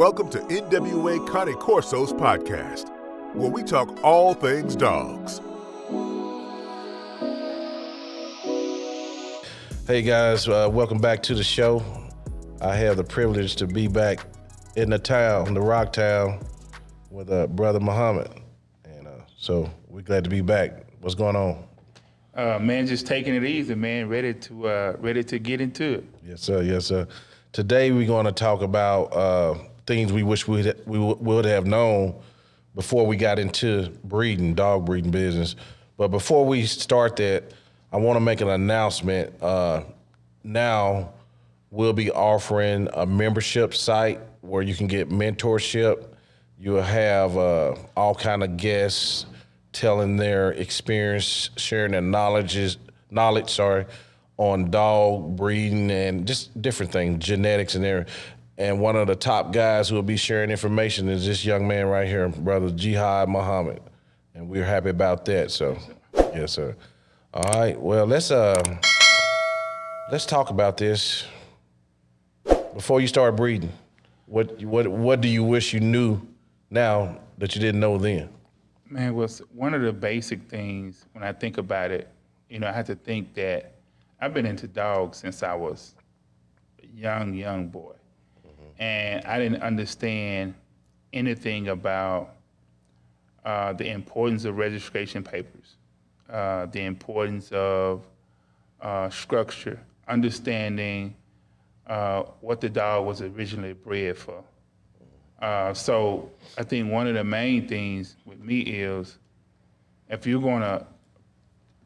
Welcome to NWA Cane Corso's podcast, where we talk all things dogs. Hey guys, welcome back to the show. I have the privilege to be back in the town, the rock town, with brother Muhammad. And so we're glad to be back. What's going on? Man, just taking it easy, man. Ready to get into it. Yes, sir. Yes, sir. Today we're going to talk about things we wish we would have known before we got into dog breeding business. But before we start that, I want to make an announcement. Now we'll be offering a membership site where you can get mentorship. You'll have all kind of guests telling their experience, sharing their knowledge on dog breeding and just different things, genetics and everything. And one of the top guys who will be sharing information is this young man right here, Brother Jihad Muhammad. And we're happy about that. So, yes, sir. All right. Well, let's talk about this. Before you start breeding, what do you wish you knew now that you didn't know then? Man, was one of the basic things when I think about it, I have to think that I've been into dogs since I was a young boy. Mm-hmm. And I didn't understand anything about the importance of registration papers, the importance of structure, understanding what the dog was originally bred for. So I think one of the main things with me is if you're going to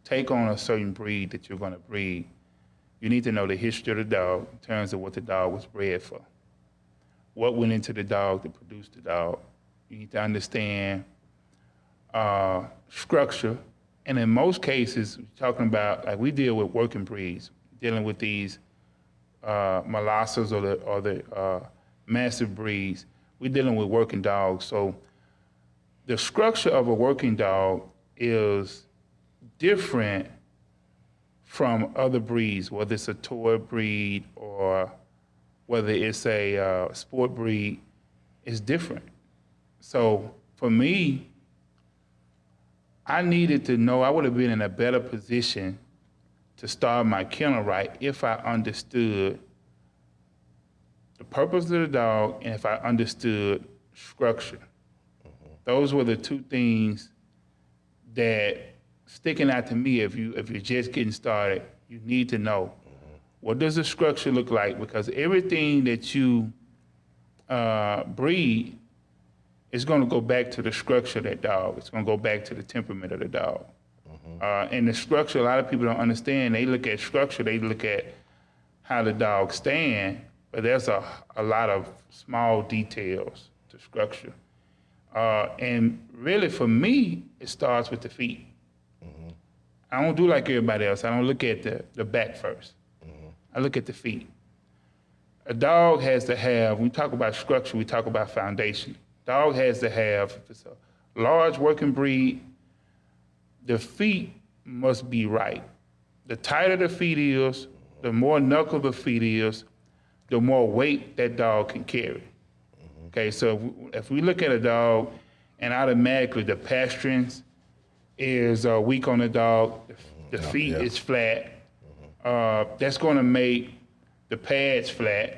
take on a certain breed that you're going to breed, you need to know the history of the dog in terms of what the dog was bred for. What went into the dog to produce the dog. You need to understand structure. And in most cases, we're talking about, like we deal with working breeds, dealing with these Molossas or the massive breeds. We're dealing with working dogs. So the structure of a working dog is different from other breeds, whether it's a toy breed or whether it's a sport breed, it's different. So for me, I needed to know I would have been in a better position to start my kennel right if I understood the purpose of the dog and if I understood structure. Mm-hmm. Those were the two things that sticking out to me. If you're just getting started, you need to know what does the structure look like, because everything that you breed is going to go back to the structure of that dog. It's going to go back to the temperament of the dog. Mm-hmm. And the structure, a lot of people don't understand. They look at structure, they look at how the dog stand, but there's a lot of small details to structure. And really for me, it starts with the feet. Mm-hmm. I don't do like everybody else. I don't look at the back first. Mm-hmm. I look at the feet. A dog has to have, when we talk about structure, we talk about foundation. Dog has to have, if it's a large working breed, the feet must be right. The tighter the feet is, the more knuckle the feet is, the more weight that dog can carry. Mm-hmm. Okay, so if we look at a dog and automatically the pasturing is weak on the dog, the feet is flat, that's gonna make the pads flat,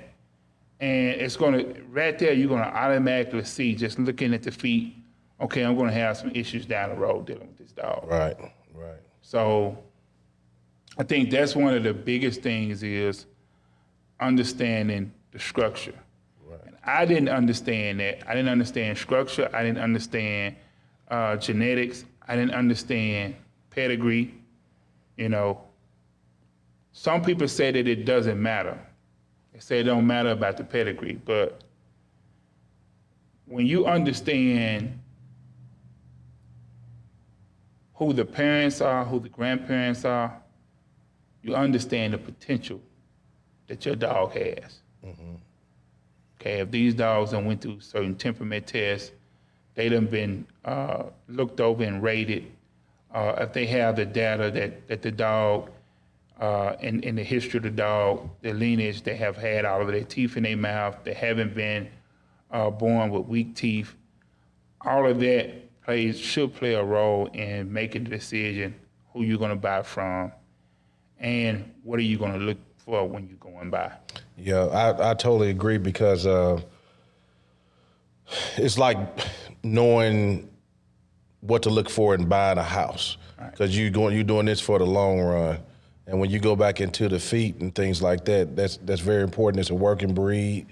and it's gonna, right there, you're gonna automatically see, just looking at the feet, okay, I'm gonna have some issues down the road dealing with this dog. Right. So I think that's one of the biggest things is understanding the structure. Right. And I didn't understand that. I didn't understand structure. I didn't understand genetics. I didn't understand pedigree. Some people say that it doesn't matter. They say it don't matter about the pedigree, but when you understand who the parents are, who the grandparents are, you understand the potential that your dog has. Mm-hmm. Okay, if these dogs done went through certain temperament tests, they done been looked over and rated. If they have the data that the dog, in the history of the dog, the lineage, they have had all of their teeth in their mouth, they haven't been born with weak teeth. All of that should play a role in making the decision who you're going to buy from and what are you going to look for when you go and buy. Yeah, I totally agree because it's like knowing what to look for in buying a house because you're doing this for the long run. And when you go back into the feet and things like that, that's very important. It's a working breed,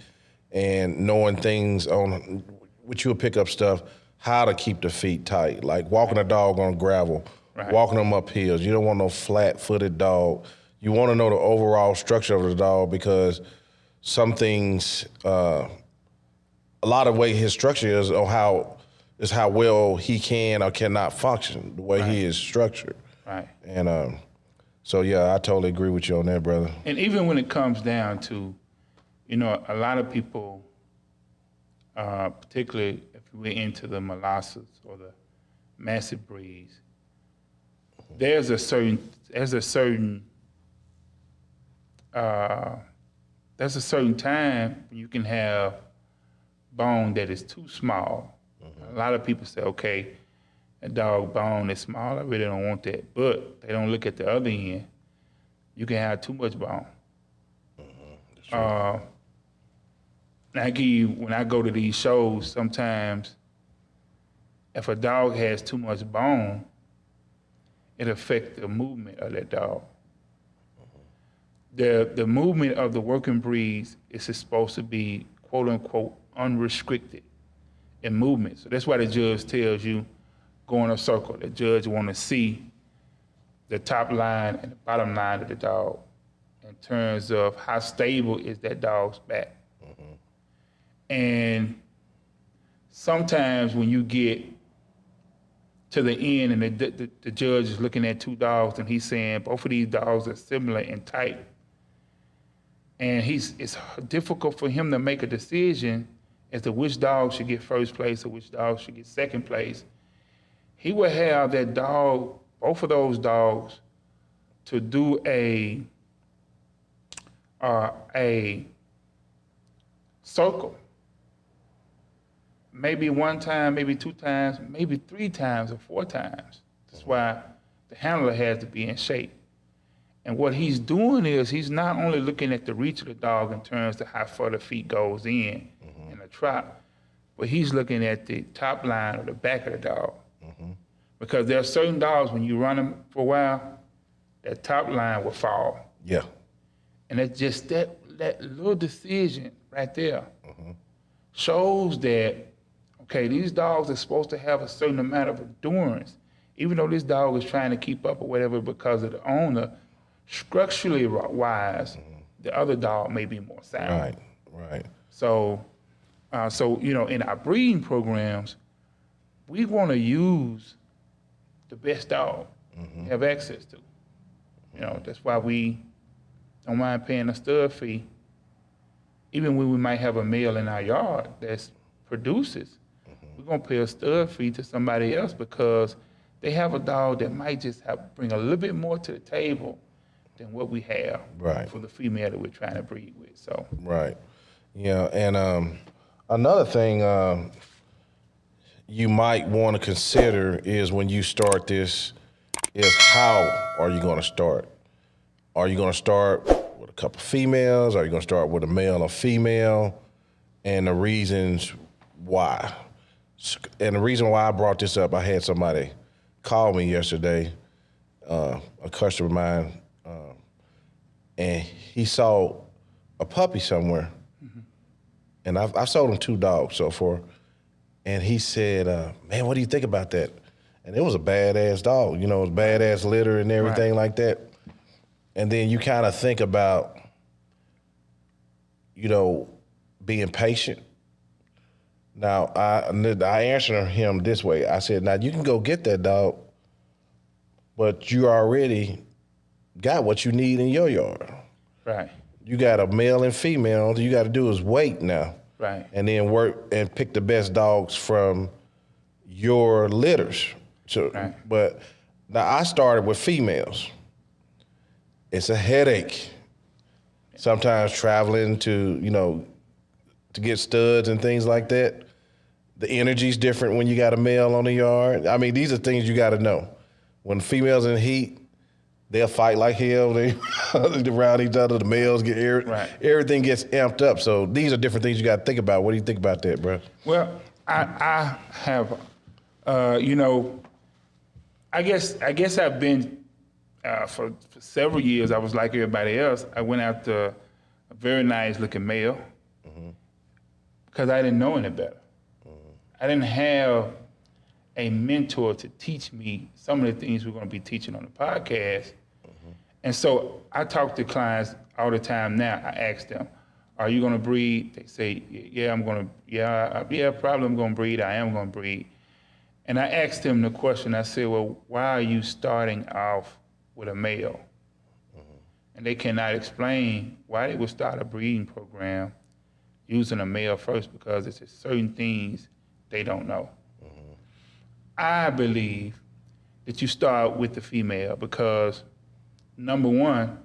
and knowing things on which you'll pick up stuff, how to keep the feet tight, like walking a dog on gravel, walking them up hills. You don't want no flat-footed dog. You want to know the overall structure of the dog because some things, a lot of way his structure is on how well he can or cannot function, the way he is structured. Right. And so, yeah, I totally agree with you on that, brother. And even when it comes down to, a lot of people, particularly if we're into the molasses or the massive breeds, there's a certain time when you can have bone that is too small. A lot of people say, okay, a dog bone is small, I really don't want that. But they don't look at the other end. You can have too much bone. When I go to these shows, sometimes if a dog has too much bone, it affects the movement of that dog. The movement of the working breeds is supposed to be, quote unquote, unrestricted in movement. So that's why the judge tells you, go in a circle. The judge want to see the top line and the bottom line of the dog in terms of how stable is that dog's back. And sometimes when you get to the end and the judge is looking at two dogs and he's saying both of these dogs are similar in type, and it's difficult for him to make a decision as to which dog should get first place or which dog should get second place. He will have that dog, both of those dogs, to do a circle. Maybe one time, maybe two times, maybe 3 times or 4 times. That's why the handler has to be in shape. And what he's doing is he's not only looking at the reach of the dog in terms of how far the feet goes in the trot, but he's looking at the top line or the back of the dog. Because there are certain dogs, when you run them for a while, that top line will fall. Yeah. And it's just that little decision right there shows that, okay, these dogs are supposed to have a certain amount of endurance, even though this dog is trying to keep up or whatever because of the owner. Structurally wise, the other dog may be more sound. Right. So in our breeding programs, we want to use the best dog we have access to. That's why we don't mind paying a stud fee, even when we might have a male in our yard that produces. We're gonna pay a stud fee to somebody else because they have a dog that might just bring a little bit more to the table than what we have for the female that we're trying to breed with. So yeah, and another thing you might want to consider is when you start this is how are you going to start? Are you going to start with a couple females? Are you going to start with a male or female? And the reasons why. And the reason why I brought this up, I had somebody call me yesterday, a customer of mine, and he saw a puppy somewhere. And I sold him 2 dogs so far. And he said, man, what do you think about that? And it was a badass dog, it was badass litter and everything like that. And then you kind of think about, being patient. Now, I answered him this way. I said, now you can go get that dog, but you already got what you need in your yard. Right. You got a male and female. All you got to do is wait now. Right. And then work and pick the best dogs from your litters. So, but now I started with females. It's a headache. Sometimes traveling to to get studs and things like that. The energy's different when you got a male on the yard. I mean, these are things you got to know. When females in heat, they'll fight like hell. They around each other. The males get everything gets amped up. So these are different things you got to think about. What do you think about that, bro? Well, I have, I guess I've been for several years. I was like everybody else. I went after a very nice looking male because I didn't know any better. I didn't have a mentor to teach me some of the things we're going to be teaching on the podcast. And so I talk to clients all the time now. I ask them, are you going to breed? They say, yeah, probably I'm going to breed. I am going to breed. And I asked them the question, I said, well, why are you starting off with a male? And they cannot explain why they would start a breeding program using a male first, because it's certain things they don't know. I believe that you start with the female because, number one,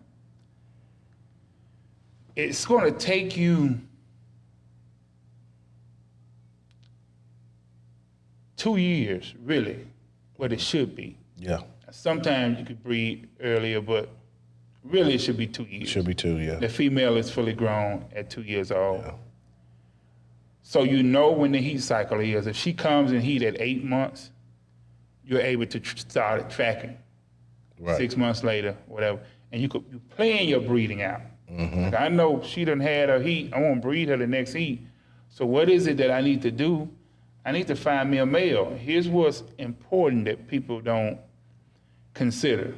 it's going to take you 2 years, really, what it should be. Yeah. Sometimes you could breed earlier, but really it should be 2 years. Should be 2, yeah. The female is fully grown at 2 years old. Yeah. So you know when the heat cycle is. If she comes in heat at 8 months, you're able to start tracking. 6 months later, whatever. And you plan your breeding out. Like, I know she done had her heat. I want to breed her the next heat. So what is it that I need to do? I need to find me a male. Here's what's important that people don't consider.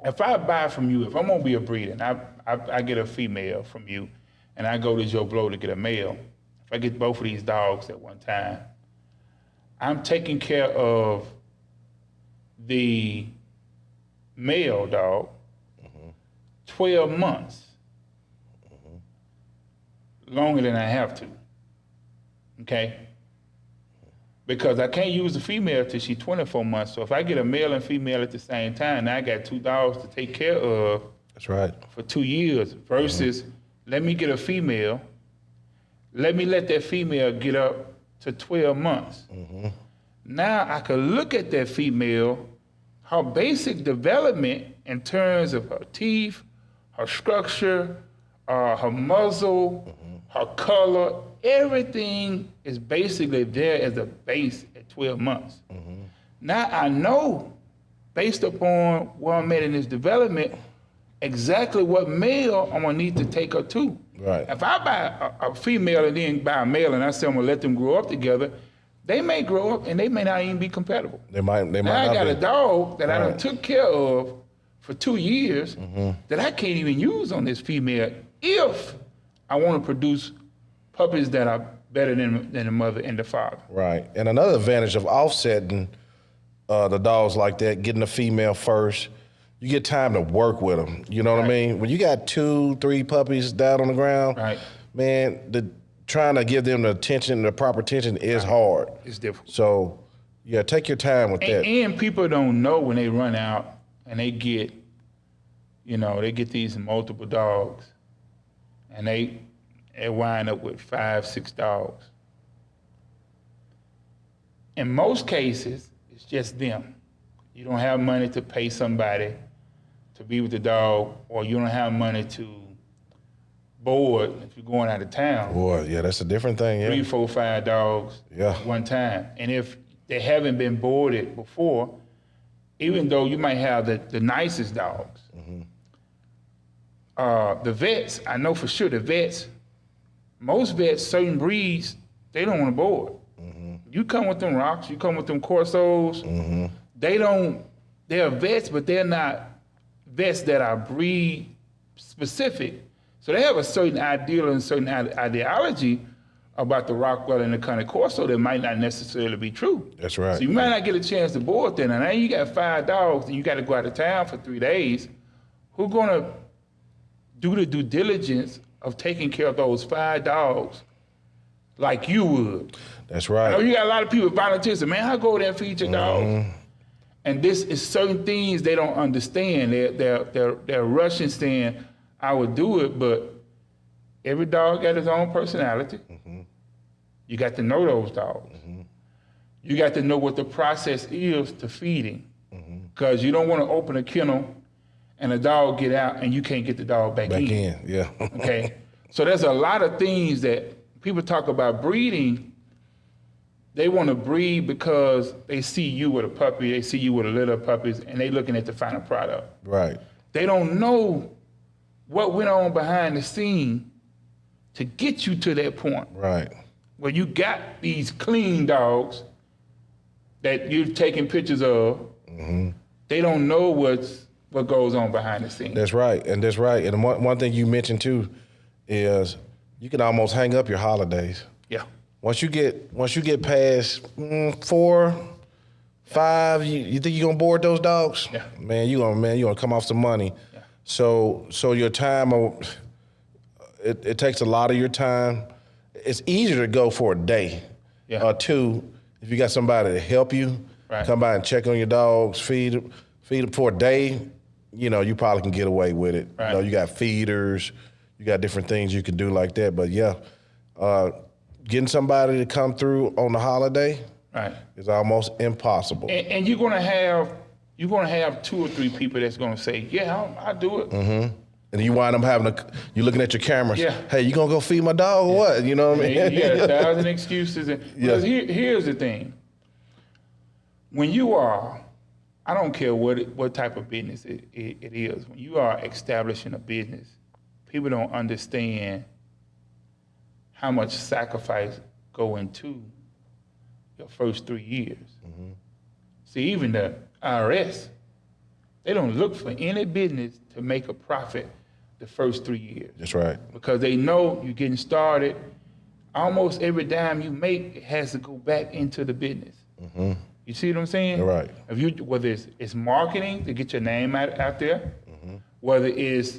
If I buy from you, if I'm going to be a breeder, and I get a female from you, and I go to Joe Blow to get a male, if I get both of these dogs at one time, I'm taking care of the male dog 12 months longer than I have to, okay? Because I can't use the female till she's 24 months. So if I get a male and female at the same time, now I got 2 dogs to take care of. That's right. For 2 years versus let me get a female, let me let that female get up to 12 months. Now I can look at that female, her basic development in terms of her teeth, her structure, her muzzle, her color, everything is basically there as a base at 12 months. Now I know, based upon where I'm at in this development, exactly what male I'm gonna need to take her to. Right. If I buy a female and then buy a male and I say I'm gonna let them grow up together, they may grow up and they may not even be compatible. They might now not I got be. a dog that I done took care of for 2 years that I can't even use on this female if I want to produce puppies that are better than the mother and the father. Right. And another advantage of offsetting the dogs like that, getting a female first, you get time to work with them. You know what I mean? When you got 2, 3 puppies down on the ground, man, trying to give them the attention, the proper attention is hard. It's difficult. So, yeah, take your time with that. And people don't know when they run out and they get, they get these multiple dogs and they wind up with 5, 6 dogs. In most cases, it's just them. You don't have money to pay somebody to be with the dog, or you don't have money to board if you're going out of town. Boy, yeah, that's a different thing, yeah. 3, 4, 5 dogs at one time. And if they haven't been boarded before, even though you might have the nicest dogs, the vets, I know for sure the vets, most vets, certain breeds, they don't want to board. You come with them rocks, you come with them Corsos, they're vets, but they're not vets that are breed specific. So they have a certain ideal and certain ideology about the Rockwell and the Connie Corso that might not necessarily be true. That's right. So you might not get a chance to board them. And now you got 5 dogs and you got to go out of town for 3 days. Who's going to do the due diligence of taking care of those 5 dogs like you would? That's right. I know you got a lot of people volunteers say, man, I'll go there and feed your dogs. And this is certain things they don't understand. They're rushing saying, I would do it, but Every dog got his own personality. You got to know those dogs. You got to know what the process is to feeding. Because you don't want to open a kennel and a dog get out and you can't get the dog back in. Yeah. Okay? So there's a lot of things that people talk about breeding. They want to breed because they see you with a puppy, they see you with a litter of puppies, and they looking at the final product. Right. They don't know what went on behind the scene to get you to that point. Right. Where you got these clean dogs that you're taking pictures of. They don't know what goes on behind the scenes. That's right. And one thing you mentioned too is you can almost hang up your holidays. Yeah. Once you get past 4, 5, you think you're gonna board those dogs? Yeah. Man, you gonna come off some money. Yeah. So your time, it takes a lot of your time. It's easier to go for a day or 2 if you got somebody to help you. Right. Come by and check on your dogs, feed them for a day. You probably can get away with it. Right. You got feeders, you got different things you can do like that. But yeah, getting somebody to come through on the holiday is almost impossible. And you're gonna have 2 or 3 people that's gonna say, yeah, I'll do it. And you wind up you're looking at your cameras. Yeah. Hey, you gonna go feed my dog or what? You know what I mean? You got 1,000 excuses. Because here's the thing. When you are, I don't care what type of business it is, when you are establishing a business, people don't understand how much sacrifice go into your first 3 years. See, even the IRS, they don't look for any business to make a profit the first 3 years. That's right. Because they know you're getting started. Almost every dime you make, it has to go back into the business. You see what I'm saying? Right. Whether it's marketing to get your name out there, whether it's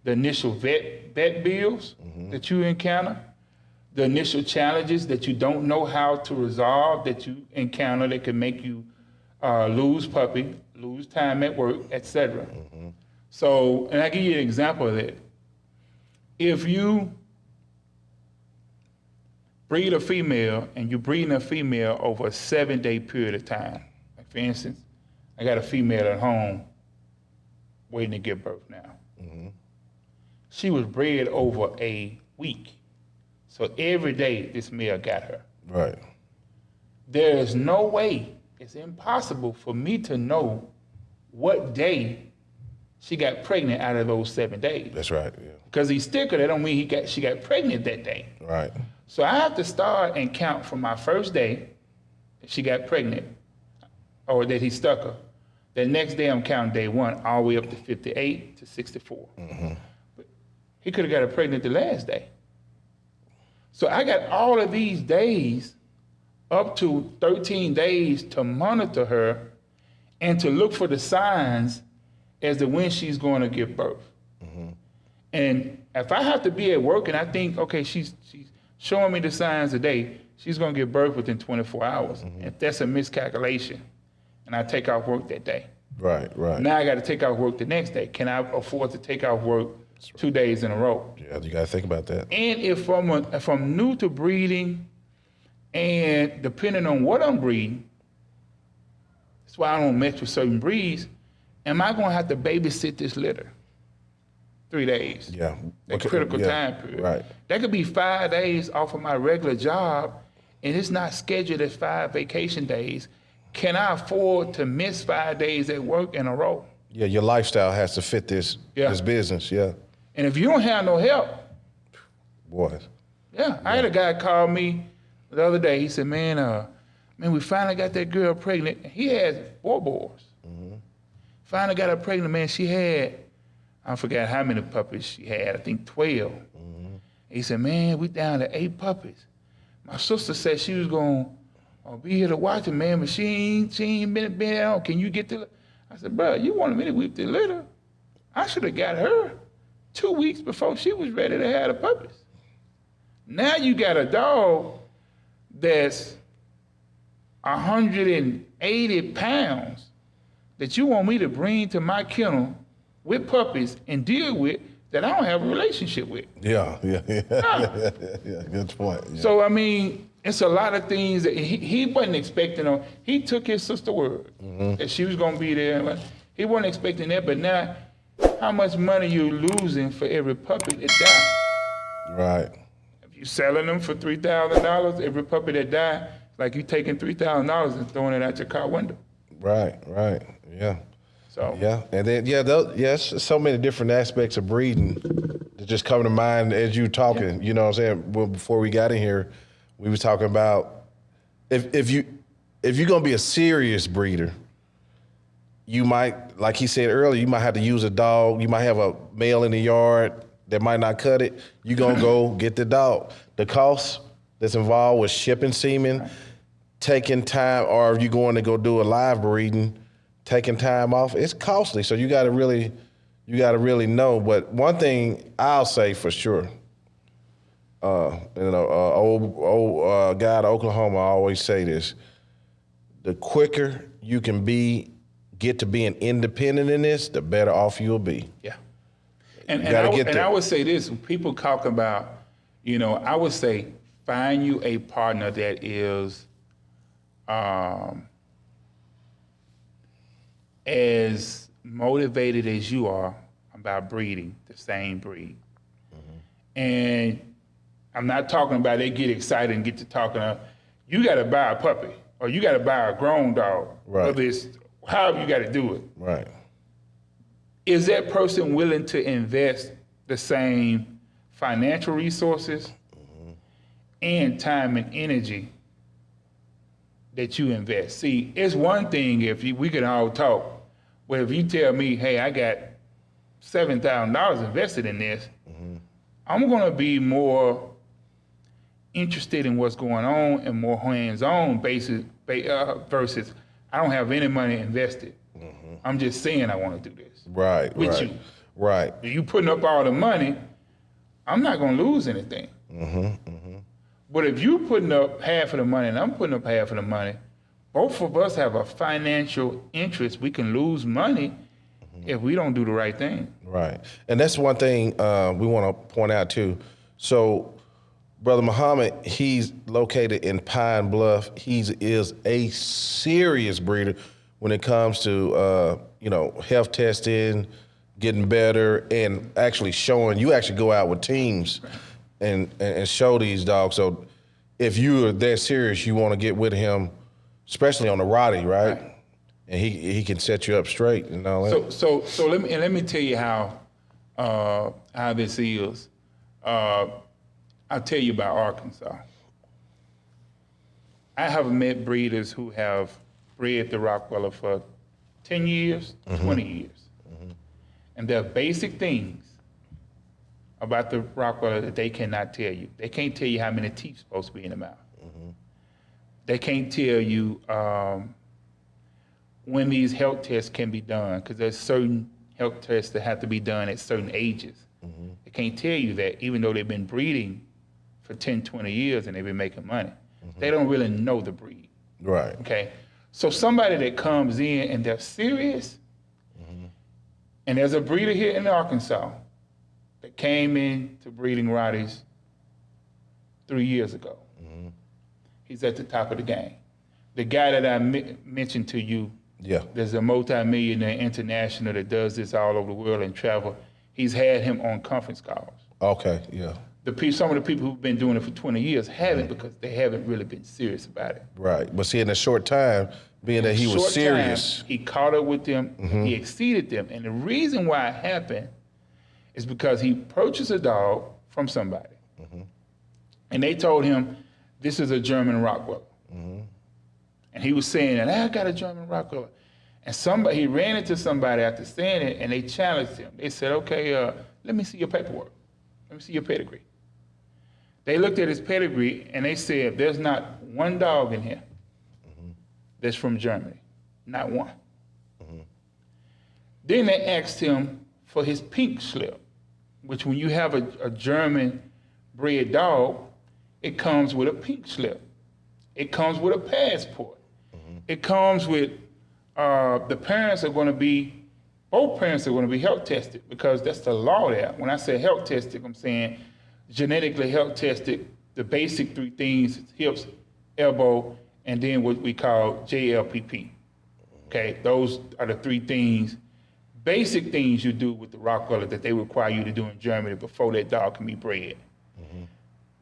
the initial vet bills that you encounter, the initial challenges that you don't know how to resolve that you encounter that can make you lose puppy, lose time at work, etc. So, and I give you an example of that. If you breed a female and you're breeding a female over a 7-day period of time, like for instance, I got a female at home waiting to give birth now. She was bred over a week. So every day this male got her. Right. There is no way, it's impossible for me to know what day she got pregnant out of those 7 days. That's right. Yeah. Because he's sticker, that don't mean she got pregnant that day. Right. So I have to start and count from my first day that she got pregnant or that he stuck her. The next day I'm counting day 1 all the way up to 58 to 64. But he could have got her pregnant the last day. So I got all of these days, up to 13 days, to monitor her and to look for the signs as to when she's going to give birth. And if I have to be at work and I think, okay, she's showing me the signs today, she's going to give birth within 24 hours. If that's a miscalculation, and I take off work that day. Right. Now I got to take off work the next day. Can I afford to take off work 2 days in a row? Yeah, you got to think about that. And if I'm new to breeding, and depending on what I'm breeding, that's why I don't mess with certain breeds, am I going to have to babysit this litter 3 days? Yeah. That critical time period. Right. That could be 5 days off of my regular job, and it's not scheduled as 5 vacation days. Can I afford to miss 5 days at work in a row? Yeah, your lifestyle has to fit this business. Yeah. And if you don't have no help, boy. Yeah, I had a guy call me the other day. He said, man, we finally got that girl pregnant. He had 4 boys. Finally got her pregnant, man. She had, I forgot how many puppies she had. I think 12. He said, man, we down to 8 puppies. My sister said she was going to be here to watch it, man, but she ain't been out. Can you get the, I said, bro, you wanted me to whip the litter. I should have got her 2 weeks before she was ready to have the puppies. Now you got a dog that's 180 pounds that you want me to bring to my kennel with puppies and deal with that I don't have a relationship with. Yeah. Good point. Yeah. So, I mean, it's a lot of things that he wasn't expecting. He took his sister word that she was going to be there. He wasn't expecting that, but now, how much money you losing for every puppy that died? Right. If you're selling them for $3,000, every puppy that died, like you taking $3,000 and throwing it out your car window. Right. Yeah. So yeah, and then it's so many different aspects of breeding that just come to mind as you talking. You know what I'm saying? Well, before we got in here, we was talking about if you're gonna be a serious breeder, you might, like he said earlier, you might have to use a dog. You might have a male in the yard that might not cut it. You gonna go get the dog. The cost that's involved with shipping semen, taking time, or if you're going to go do a live breeding, taking time off, it's costly. So you gotta really know. But one thing I'll say for sure, old guy to Oklahoma, I always say this: the quicker you can get to being independent in this, the better off you'll be. Yeah. And I would say this: people talk about, I would say find you a partner that is as motivated as you are about breeding the same breed. And I'm not talking about they get excited and get to talking of, you got to buy a puppy or you got to buy a grown dog. Right. Whether it's however you got to do it. Right. Is that person willing to invest the same financial resources and time and energy that you invest? See, it's one thing if we can all talk. Well, if you tell me, hey, I got $7,000 invested in this, I'm going to be more interested in what's going on and more hands-on basis versus I don't have any money invested. I'm just saying I want to do this. Right. With you. Right. If you putting up all the money, I'm not going to lose anything. But if you putting up half of the money and I'm putting up half of the money, both of us have a financial interest. We can lose money if we don't do the right thing. Right. And that's one thing we want to point out too. So Brother Muhammad, he's located in Pine Bluff. He is a serious breeder when it comes to health testing, getting better, and actually showing. You actually go out with teams and show these dogs. So if you are that serious, you want to get with him, especially on the Roddy, right? And he can set you up straight and all that. So let me tell you how this is. I'll tell you about Arkansas. I have met breeders who have bred the Rottweiler for 10 years, 20 years. And there are basic things about the Rottweiler that they cannot tell you. They can't tell you how many teeth supposed to be in the mouth. They can't tell you when these health tests can be done, because there's certain health tests that have to be done at certain ages. They can't tell you that, even though they've been breeding for 10, 20 years and they've been making money. They don't really know the breed. Right. Okay? So somebody that comes in and they're serious, and there's a breeder here in Arkansas that came into breeding Rotties 3 years ago. He's at the top of the game. The guy that I mentioned to you, there's a multi-millionaire international that does this all over the world and travel. He's had him on conference calls. Okay, yeah. Some of the people who've been doing it for 20 years haven't because they haven't really been serious about it. Right, but see, in a short time, being that he was serious. He caught up with them, he exceeded them. And the reason why it happened is because he purchased a dog from somebody. And they told him, this is a German Rottweiler. And he was saying, and I got a German Rottweiler. And he ran into somebody after saying it, and they challenged him. They said, okay, let me see your paperwork. Let me see your pedigree. They looked at his pedigree, and they said, there's not one dog in here that's from Germany. Not one. Then they asked him for his pink slip, which when you have a German bred dog, it comes with a pink slip. It comes with a passport. It comes with, the parents are going to be, both parents are going to be health tested because that's the law there. When I say health tested, I'm saying genetically health tested, the basic three things, hips, elbow, and then what we call JLPP. Okay, those are the three things, basic things you do with the Rottweiler that they require you to do in Germany before that dog can be bred.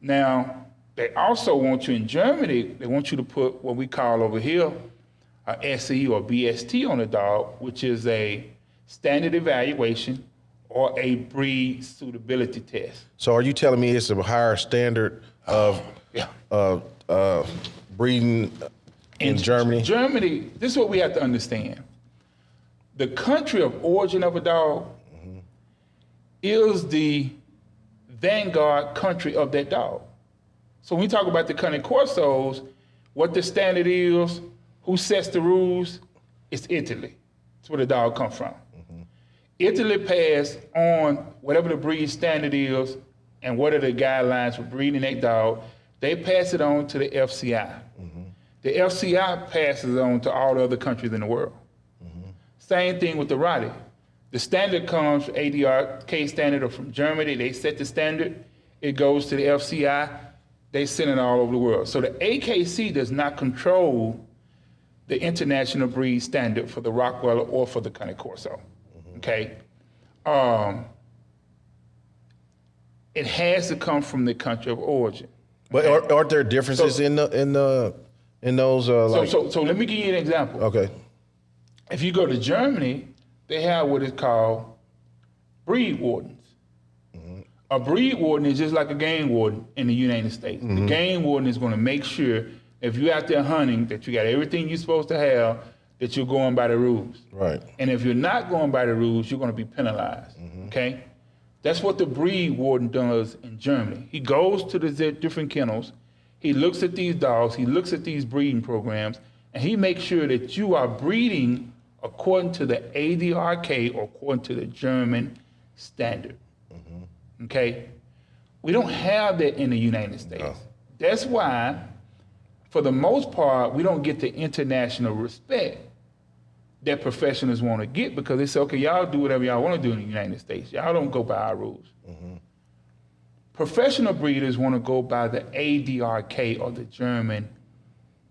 Now, they also want you in Germany, they want you to put what we call over here a SE or BST on the dog, which is a standard evaluation or a breed suitability test. So are you telling me it's a higher standard of breeding in Germany? Germany, this is what we have to understand. The country of origin of a dog is the vanguard country of that dog. So when we talk about the Cane Corsos, what the standard is, who sets the rules, it's Italy. That's where the dog comes from. Italy passed on whatever the breed standard is and what are the guidelines for breeding that dog. They pass it on to the FCI. The FCI passes on to all the other countries in the world. Same thing with the Rottie. The standard comes from ADRK standard or from Germany. They set the standard. It goes to the FCI. They send it all over the world. So the AKC does not control the international breed standard for the Rottweiler or for the Cane Corso. Okay? It has to come from the country of origin. But aren't there differences in those? So let me give you an example. Okay. If you go to Germany, they have what is called breed wardens. A breed warden is just like a game warden in the United States. The game warden is going to make sure if you're out there hunting that you got everything you're supposed to have, that you're going by the rules. Right. And if you're not going by the rules, you're going to be penalized. Okay? That's what the breed warden does in Germany. He goes to the different kennels, he looks at these dogs, he looks at these breeding programs, and he makes sure that you are breeding according to the ADRK or according to the German standard. Okay? We don't have that in the United States. No. That's why, for the most part, we don't get the international respect that professionals want to get because they say, okay, y'all do whatever y'all want to do in the United States. Y'all don't go by our rules. Professional breeders want to go by the ADRK or the German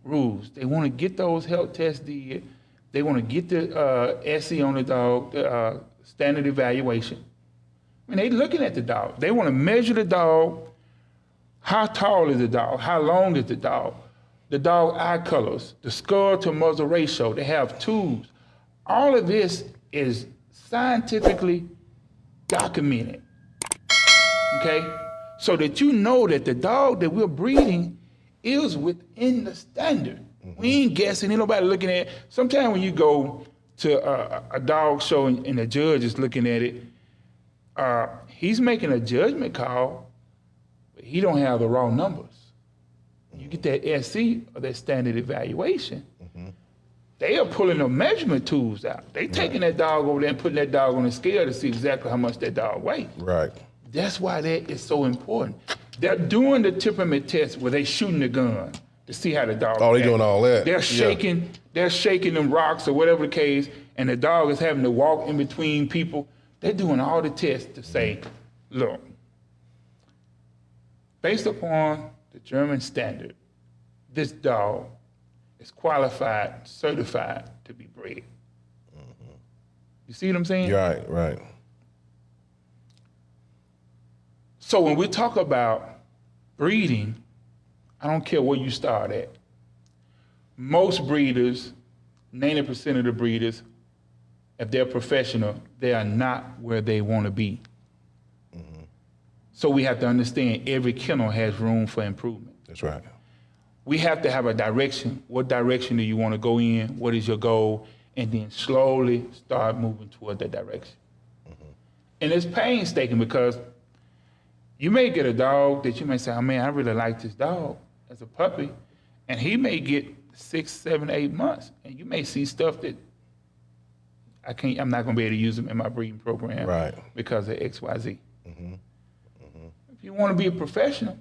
rules. They want to get those health tests did. They want to get the SE on the dog, the standard evaluation. I mean, they looking at the dog. They want to measure the dog. How tall is the dog? How long is the dog eye colors, the skull to muzzle ratio. They have tools. All of this is scientifically documented, okay? So that you know that the dog that we're breeding is within the standard. We ain't guessing, ain't nobody looking at it. Sometimes when you go to a dog show and the judge is looking at it, he's making a judgment call, but he don't have the raw numbers. You get that SC or that standard evaluation, they are pulling the measurement tools out. They taking that dog over there and putting that dog on the scale to see exactly how much that dog weighs. Right. That's why that is so important. They're doing the temperament test where they shooting the gun to see how the dog. Oh, they doing all that. They're shaking. They're shaking them rocks or whatever the case, and the dog is having to walk in between people. They're doing all the tests to say, look, based upon the German standard, this dog is qualified, certified to be bred. You see what I'm saying? Right, right. So when we talk about breeding, I don't care where you start at. Most breeders, 90% of the breeders, if they're professional, they are not where they want to be. So we have to understand every kennel has room for improvement. That's right. We have to have a direction. What direction do you want to go in? What is your goal? And then slowly start moving toward that direction. And it's painstaking because you may get a dog that you may say, oh man, I really like this dog as a puppy. And he may get 6, 7, 8 months. And you may see stuff that I'm not going to be able to use them in my breeding program because of XYZ. If you want to be a professional,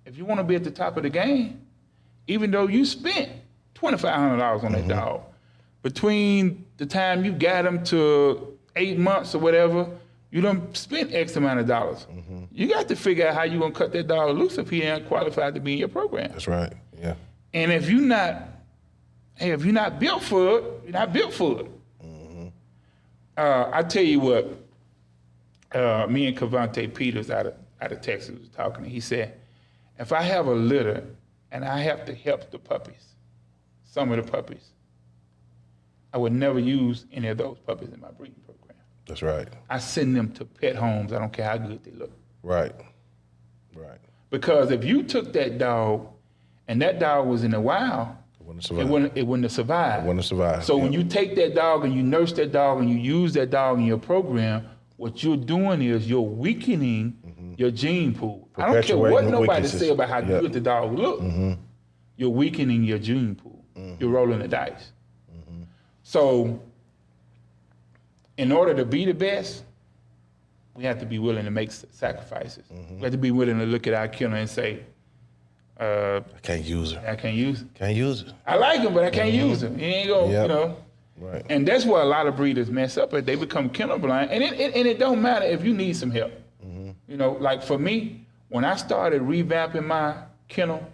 if you want to be at the top of the game, even though you spent $2,500 on that dog, between the time you got him to 8 months or whatever, you done spent X amount of dollars. You got to figure out how you're gonna cut that dog loose if he ain't qualified to be in your program. That's right. Yeah. And if you're not built for it, you're not built for it. I tell you what, me and Cavante Peters out of Texas was talking, and he said, if I have a litter and I have to help the puppies, some of the puppies, I would never use any of those puppies in my breeding program. That's right. I send them to pet homes. I don't care how good they look. Right. Right. Because if you took that dog and that dog was in the wild, it wouldn't have survived. It wouldn't have survived. So when you take that dog and you nurse that dog and you use that dog in your program, what you're doing is you're weakening your gene pool. I don't care what nobody say about how good the dog look. You're weakening your gene pool. You're rolling the dice. So in order to be the best, we have to be willing to make sacrifices. We have to be willing to look at our kennel and say, I can't use her. I can't use it. Can't use it. I like him, but I can't use him. He ain't gonna, you know. Right. And that's where a lot of breeders mess up. They become kennel blind, and it don't matter if you need some help. You know, like for me, when I started revamping my kennel,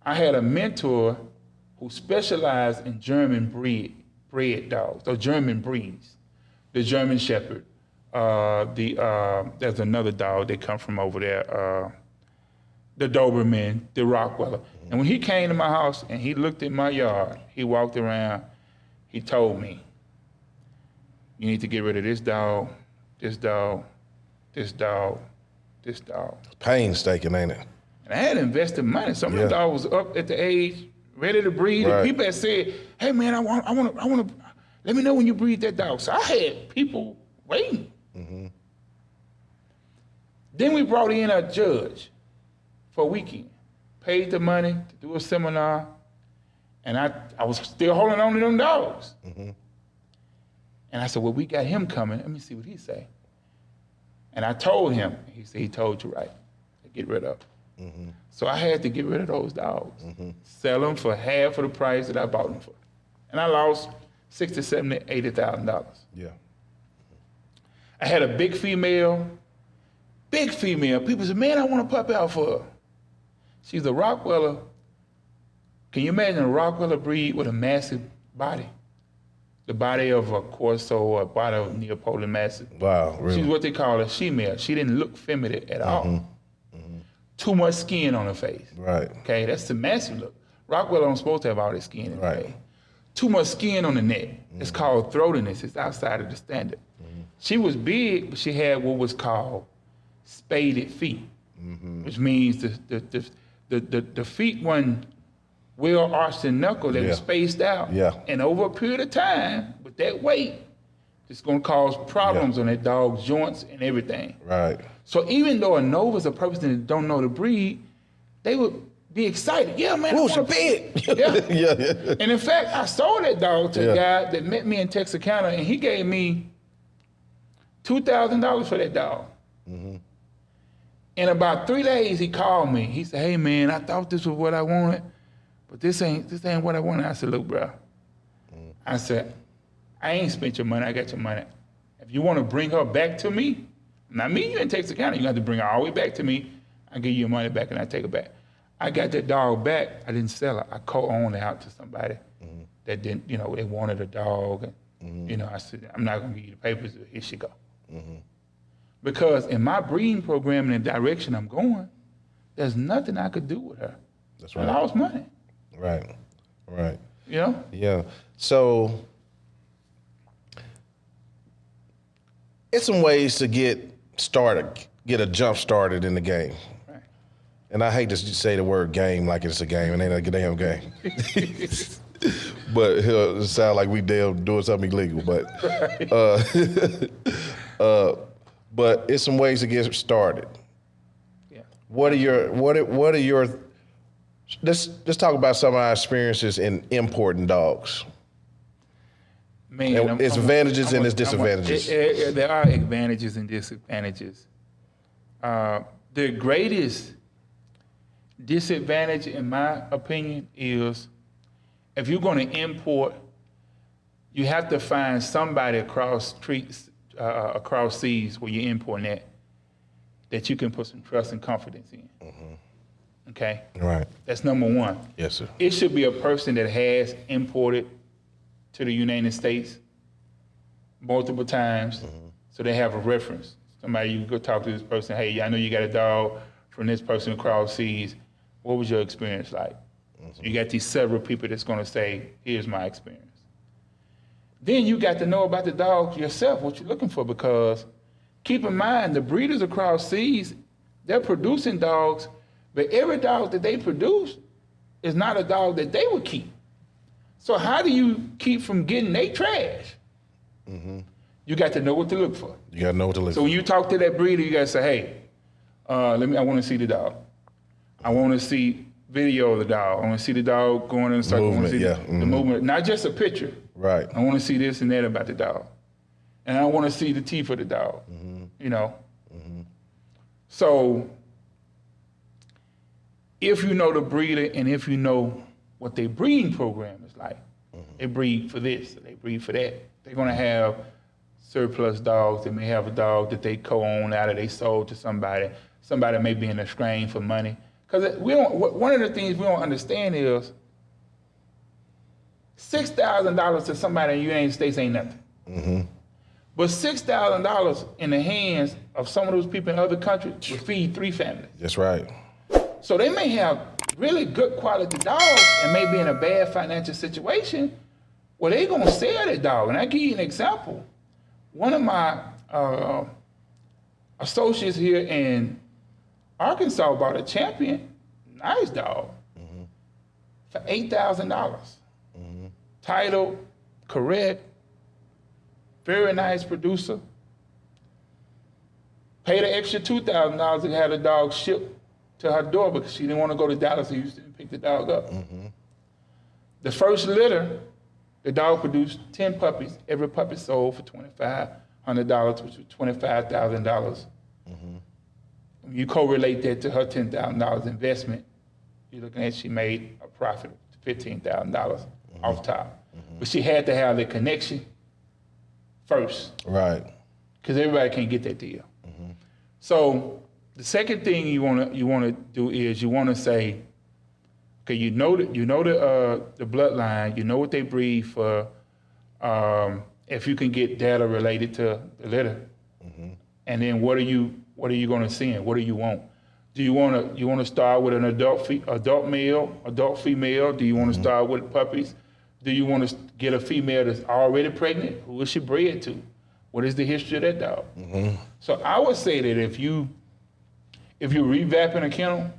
I had a mentor who specialized in German bred dogs, or German breeds, the German Shepherd. There's another dog that come from over there, the Doberman, the Rottweiler. And when he came to my house and he looked at my yard, he walked around, he told me, you need to get rid of this dog, this dog, this dog, this dog. Painstaking, ain't it? And I had invested money. Some of the dogs was up at the age, ready to breed. Right. And people had said, hey man, I want to, let me know when you breed that dog. So I had people waiting. Then we brought in a judge for a weekend, paid the money to do a seminar, and I was still holding on to them dogs. And I said, well, we got him coming. Let me see what he say. And I told him. He said, he told you right. Get rid of them. So I had to get rid of those dogs, sell them for half of the price that I bought them for. And I lost $60,000, $70,000, $80,000. Yeah. I had a big female. People said, man, I want a puppy out for her. She's a Rottweiler. Can you imagine a Rottweiler breed with a massive body? The body of a Corso or a body of Neapolitan Mastiff. Wow, really? She's what they call a she-male. She didn't look feminine at all. Too much skin on her face. Right. Okay, that's the massive look. Rottweiler don't supposed to have all this skin in the face. Too much skin on the neck. It's called throatiness. It's outside of the standard. She was big, but she had what was called spaded feet, which means the feet wasn't well arched and knuckled. They were spaced out. Yeah. And over a period of time, with that weight, it's going to cause problems on that dog's joints and everything. Right. So even though a novice, a person that don't know the breed, they would be excited. Yeah, man. Who's your big? Yeah. And in fact, I sold that dog to a guy that met me in Texarkana, and he gave me $2,000 for that dog. In about 3 days, he called me. He said, hey, man, I thought this was what I wanted, but this ain't what I wanted. I said, look, bro. I said, I ain't spent your money. I got your money. If you want to bring her back to me, not me, you in Texarkana. You have to bring her all the way back to me. I give you your money back and I take her back. I got that dog back. I didn't sell her. I co-owned it out to somebody that didn't, they wanted a dog. And, I said, I'm not going to give you the papers. Here she go. Because in my breeding program and the direction I'm going, there's nothing I could do with her. That's right. I lost money. Right. Yeah. So it's some ways to get a jump started in the game. Right. And I hate to say the word game like it's a game, and it ain't a damn game. But it sound like we doing something illegal. But it's some ways to get started. Yeah. What are your let's talk about some of our experiences in importing dogs. Man, and its advantages and its disadvantages. There are advantages and disadvantages. The greatest disadvantage, in my opinion, is if you're going to import you have to find somebody across seas where you're importing that you can put some trust and confidence in. Okay? Right. That's number one. Yes, sir. It should be a person that has imported to the United States multiple times, so they have a reference. Somebody, you go talk to this person, hey, I know you got a dog from this person across seas. What was your experience like? So you got these several people that's gonna say, here's my experience. Then you got to know about the dog yourself, what you're looking for, because keep in mind, the breeders across seas, they're producing dogs, but every dog that they produce is not a dog that they would keep. So how do you keep from getting they trash? You got to know what to look for. You got to know what to look for. So when you talk to that breeder, you got to say, hey, I want to see the dog. I want to see video of the dog. I want to see the dog going in a circle. Movement, I want to see the movement, not just a picture. Right. I want to see this and that about the dog. And I want to see the teeth of the dog, you know. So if you know the breeder and if you know what their breeding program is like, they breed for this, they breed for that. They're going to have surplus dogs. They may have a dog that they co-own out of, they sold to somebody. Somebody may be in a strain for money. Because one of the things we don't understand is $6,000 to somebody in the United States ain't nothing. But $6,000 in the hands of some of those people in other countries would feed 3 families. That's right. So they may have really good quality dogs and may be in a bad financial situation. Well, they're going to sell that dog. And I give you an example. One of my associates here in Arkansas bought a champion, nice dog, for $8,000. Title, correct, very nice producer. Paid an extra $2,000 to have the dog shipped to her door because she didn't want to go to Dallas to Houston and pick the dog up. The first litter, the dog produced 10 puppies. Every puppy sold for $2,500, which was $25,000. When you correlate that to her $10,000 investment, you're looking at she made a profit of $15,000 off top. But she had to have the connection first. Right. Because everybody can't get that deal. So the second thing you want to do is you want to say, okay, you know the bloodline, you know what they breed for. If you can get data related to the litter, and then what are you going to send? What do you want? Do you want to start with an adult male, adult female? Do you want to start with puppies? Do you want to get a female that's already pregnant? Who is she bred to? What is the history of that dog? So I would say that if you're revamping a kennel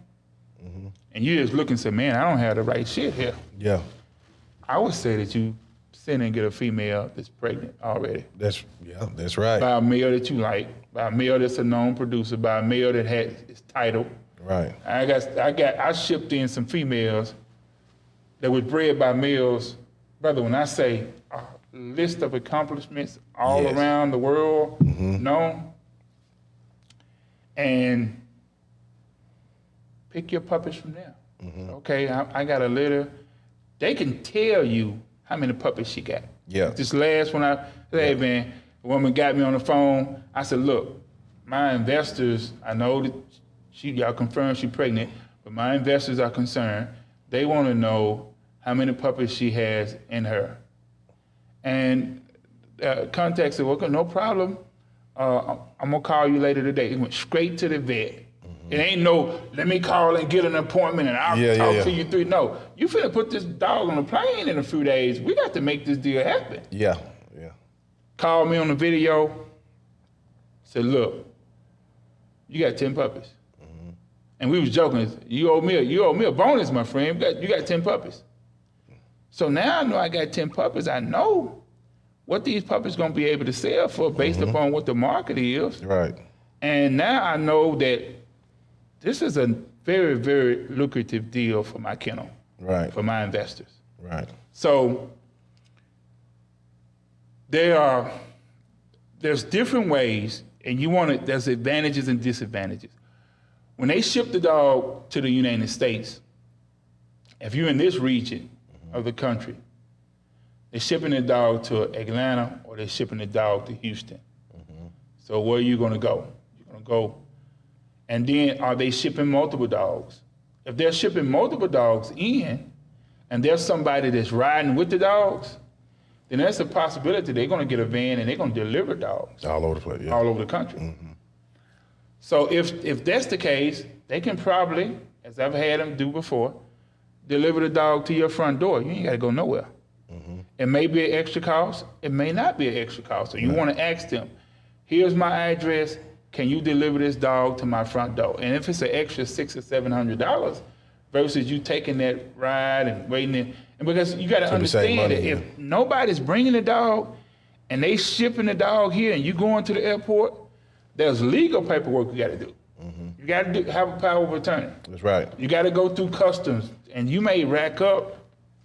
and you're just looking and say, man, I don't have the right shit here. Yeah. I would say that you send and get a female that's pregnant already. That's right. By a male that you like, by a male that's a known producer, by a male that has his title. Right. I shipped in some females that was bred by males. Brother, when I say a list of accomplishments all around the world, known, and pick your puppies from there. Okay, I got a litter. They can tell you how many puppies she got. Yeah. This last one, hey man, the woman got me on the phone. I said, look, my investors, I know that y'all confirmed she's pregnant, but my investors are concerned. They want to know how many puppies she has in her. And contact said, well, no problem. I'm going to call you later today. It went straight to the vet. It ain't no, let me call and get an appointment and I'll talk to you through. No, you finna put this dog on a plane in a few days. We got to make this deal happen. Yeah. Called me on the video, said, look, you got 10 puppies. And we was joking, you owe me a bonus, my friend. You got 10 puppies. So now I know I got 10 puppies. I know what these puppies gonna be able to sell for based upon what the market is. Right. And now I know that this is a very, very lucrative deal for my kennel. Right. For my investors. Right. So there's different ways, and there's advantages and disadvantages. When they ship the dog to the United States, if you're in this region of the country, they're shipping the dog to Atlanta or they're shipping the dog to Houston. So where are you going to go? You're going to go. And then are they shipping multiple dogs? If they're shipping multiple dogs in and there's somebody that's riding with the dogs, then there's a possibility they're going to get a van and they're going to deliver dogs. All over the place, yeah. All over the country. So if that's the case, they can probably, as I've had them do before, deliver the dog to your front door. You ain't got to go nowhere. It may be an extra cost. It may not be an extra cost. So you want to ask them, here's my address. Can you deliver this dog to my front door? And if it's an extra $600 or $700 versus you taking that ride and waiting, and because you got to understand that if nobody's bringing the dog and they shipping the dog here and you going to the airport, there's legal paperwork you got to do. You got to have a power of attorney. That's right. You got to go through customs, and you may rack up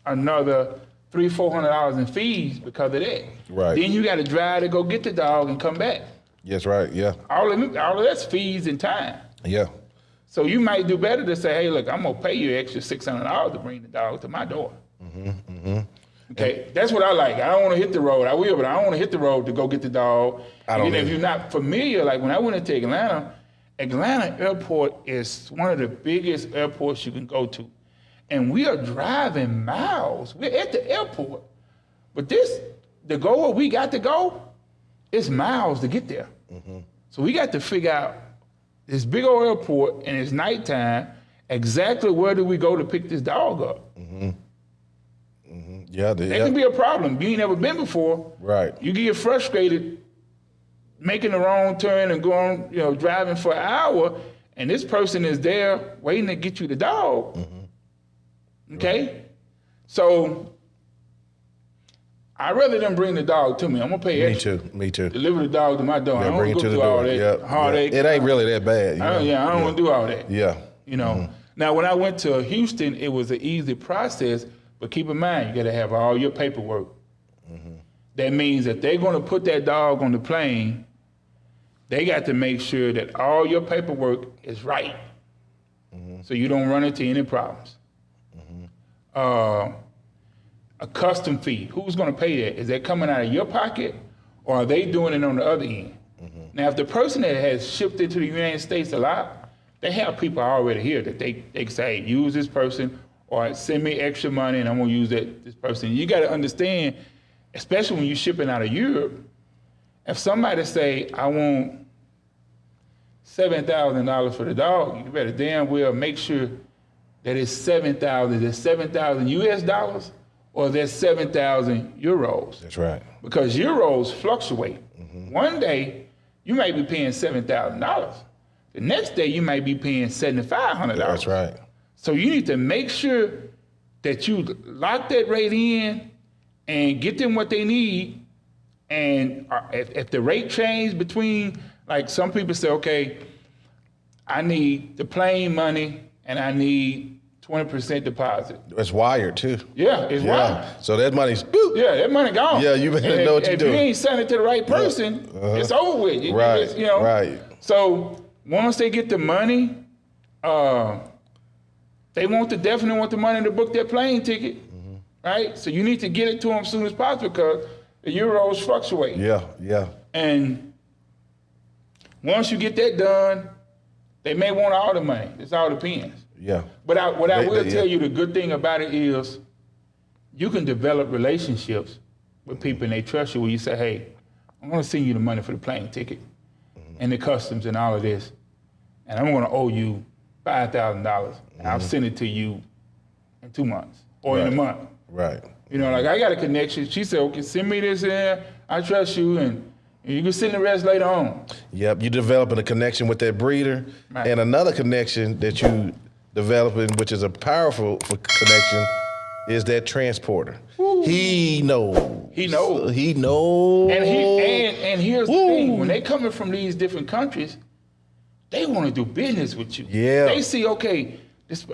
another $300-400 in fees because of that. Right. Then you got to drive to go get the dog and come back. Yes, right. Yeah. All of that's fees and time. Yeah. So you might do better to say, hey, look, I'm gonna pay you extra $600 to bring the dog to my door. Okay, that's what I like. I don't want to hit the road. I will, but I don't want to hit the road to go get the dog. And if you're not familiar, like when I went into Atlanta Airport is one of the biggest airports you can go to. And we are driving miles. We're at the airport. But the goal where we got to go, it's miles to get there. So we got to figure out this big old airport and it's nighttime, exactly where do we go to pick this dog up? Yeah, that can be a problem. You ain't never been before. Right. You get frustrated making the wrong turn and going, driving for an hour, and this person is there waiting to get you the dog. Okay? Right. So I'd rather them bring the dog to me. I'm gonna pay extra. Me too. Deliver the dog to my door. Yeah, I don't bring want it to to go the through door. all that heartache. It ain't really that bad. I don't want to do all that. Yeah. Now, when I went to Houston, it was an easy process, but keep in mind, you got to have all your paperwork. That means that they're going to put that dog on the plane, they got to make sure that all your paperwork is right, so you don't run into any problems. A custom fee, who's going to pay that? Is that coming out of your pocket, or are they doing it on the other end? Now, if the person that has shipped it to the United States a lot, they have people already here that they can say, hey, use this person, or send me extra money and I'm gonna use this person. You gotta understand, especially when you're shipping out of Europe, if somebody say, I want $7,000 for the dog, you better damn well make sure that it's 7,000. Is it 7,000 US dollars or that's 7,000 euros? That's right. Because euros fluctuate. One day you might be paying $7,000. The next day you might be paying $7,500. That's right. So you need to make sure that you lock that rate in and get them what they need. And if the rate change between, like some people say, okay, I need the plane money and I need 20% deposit. It's wired too. Yeah, it's wired. So that money's boop. Yeah, that money gone. Yeah, you better know what you're doing. If you ain't sending it to the right person, it's over with. Right, right. So once they get the money, they definitely want the money to book their plane ticket, right? So you need to get it to them as soon as possible because the euros fluctuate. Yeah. And once you get that done, they may want all the money. It all depends. Yeah. But what I will tell you, the good thing about it is you can develop relationships with people and they trust you when you say, hey, I'm going to send you the money for the plane ticket and the customs and all of this, and I'm going to owe you $5,000, and I'll send it to you in 2 months or in a month. Right. Like I got a connection. She said, okay, send me this in. I trust you, and you can send the rest later on. Yep, you're developing a connection with that breeder, and another connection that you developing, which is a powerful connection, is that transporter. Ooh. He knows. He knows. And here's the thing: when they coming from these different countries, they want to do business with you. Yeah. They see, okay,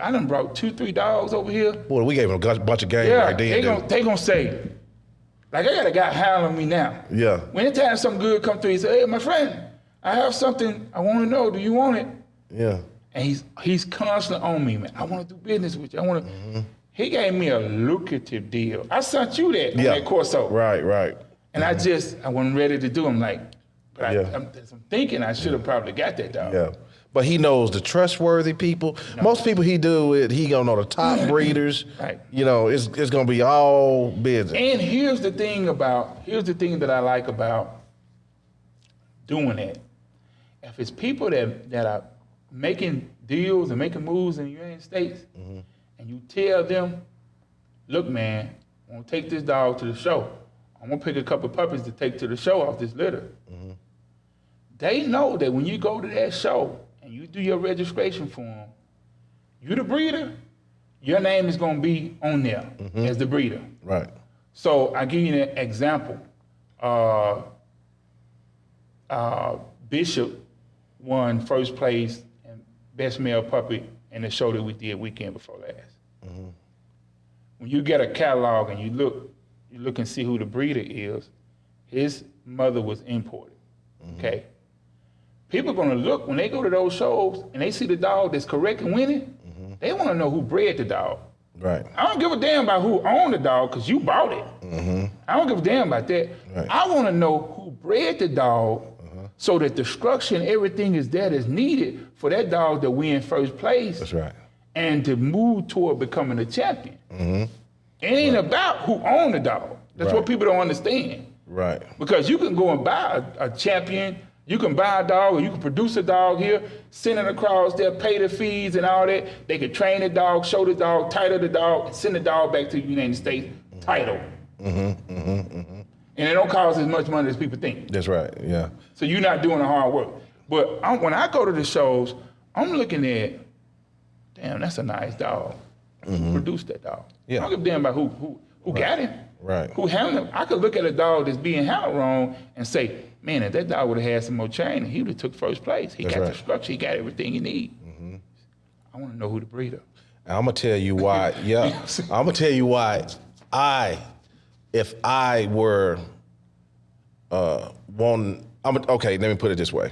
I done brought 2-3 dogs over here. Boy, we gave them a bunch of game right then. They gonna say, like, I got a guy hounding me now. Yeah. When anytime something good come through, he say, hey, my friend, I have something I want to know. Do you want it? Yeah. And he's constantly on me, man. I want to do business with you. He gave me a lucrative deal. I sent you that on that Corso. Right. And I wasn't ready to do. I'm like, but I'm thinking I should have probably got that dog. Yeah. But he knows the trustworthy people. No. Most people he do with, he gonna know the top breeders. Right. You know, it's gonna be all business. And here's the thing that I like about doing that. If it's people that are making deals and making moves in the United States, and you tell them, look, man, I'm gonna take this dog to the show. I'm gonna pick a couple puppies to take to the show off this litter. They know that when you go to that show and you do your registration form, you the breeder, your name is gonna be on there as the breeder. Right. So I give you an example. Bishop won first place and best male puppy in the show that we did weekend before last. When you get a catalog and you look and see who the breeder is, his mother was imported, okay? People are gonna look, when they go to those shows and they see the dog that's correct and winning, they wanna know who bred the dog. Right. I don't give a damn about who owned the dog because you bought it. I don't give a damn about that. Right. I wanna know who bred the dog so that the structure and everything is there that's needed for that dog to win first place. That's right. And to move toward becoming a champion. It ain't about who owned the dog. That's what people don't understand. Right. Because you can go and buy a champion, you can buy a dog, or you can produce a dog here, send it across there, pay the fees and all that. They can train the dog, show the dog, title the dog, and send the dog back to the United States, title. And it don't cost as much money as people think. That's right, yeah. So you're not doing the hard work. But when I go to the shows, I'm looking at, damn, that's a nice dog. Who produced that dog? Yeah. I don't give a damn about who got him. Right. Who handled him. I could look at a dog that's being handled wrong and say, man, if that dog would have had some more training, he would have took first place. He got the structure, he got everything he need. I want to know who the breeder. I'm gonna tell you why, I'm gonna tell you why if I were okay, let me put it this way.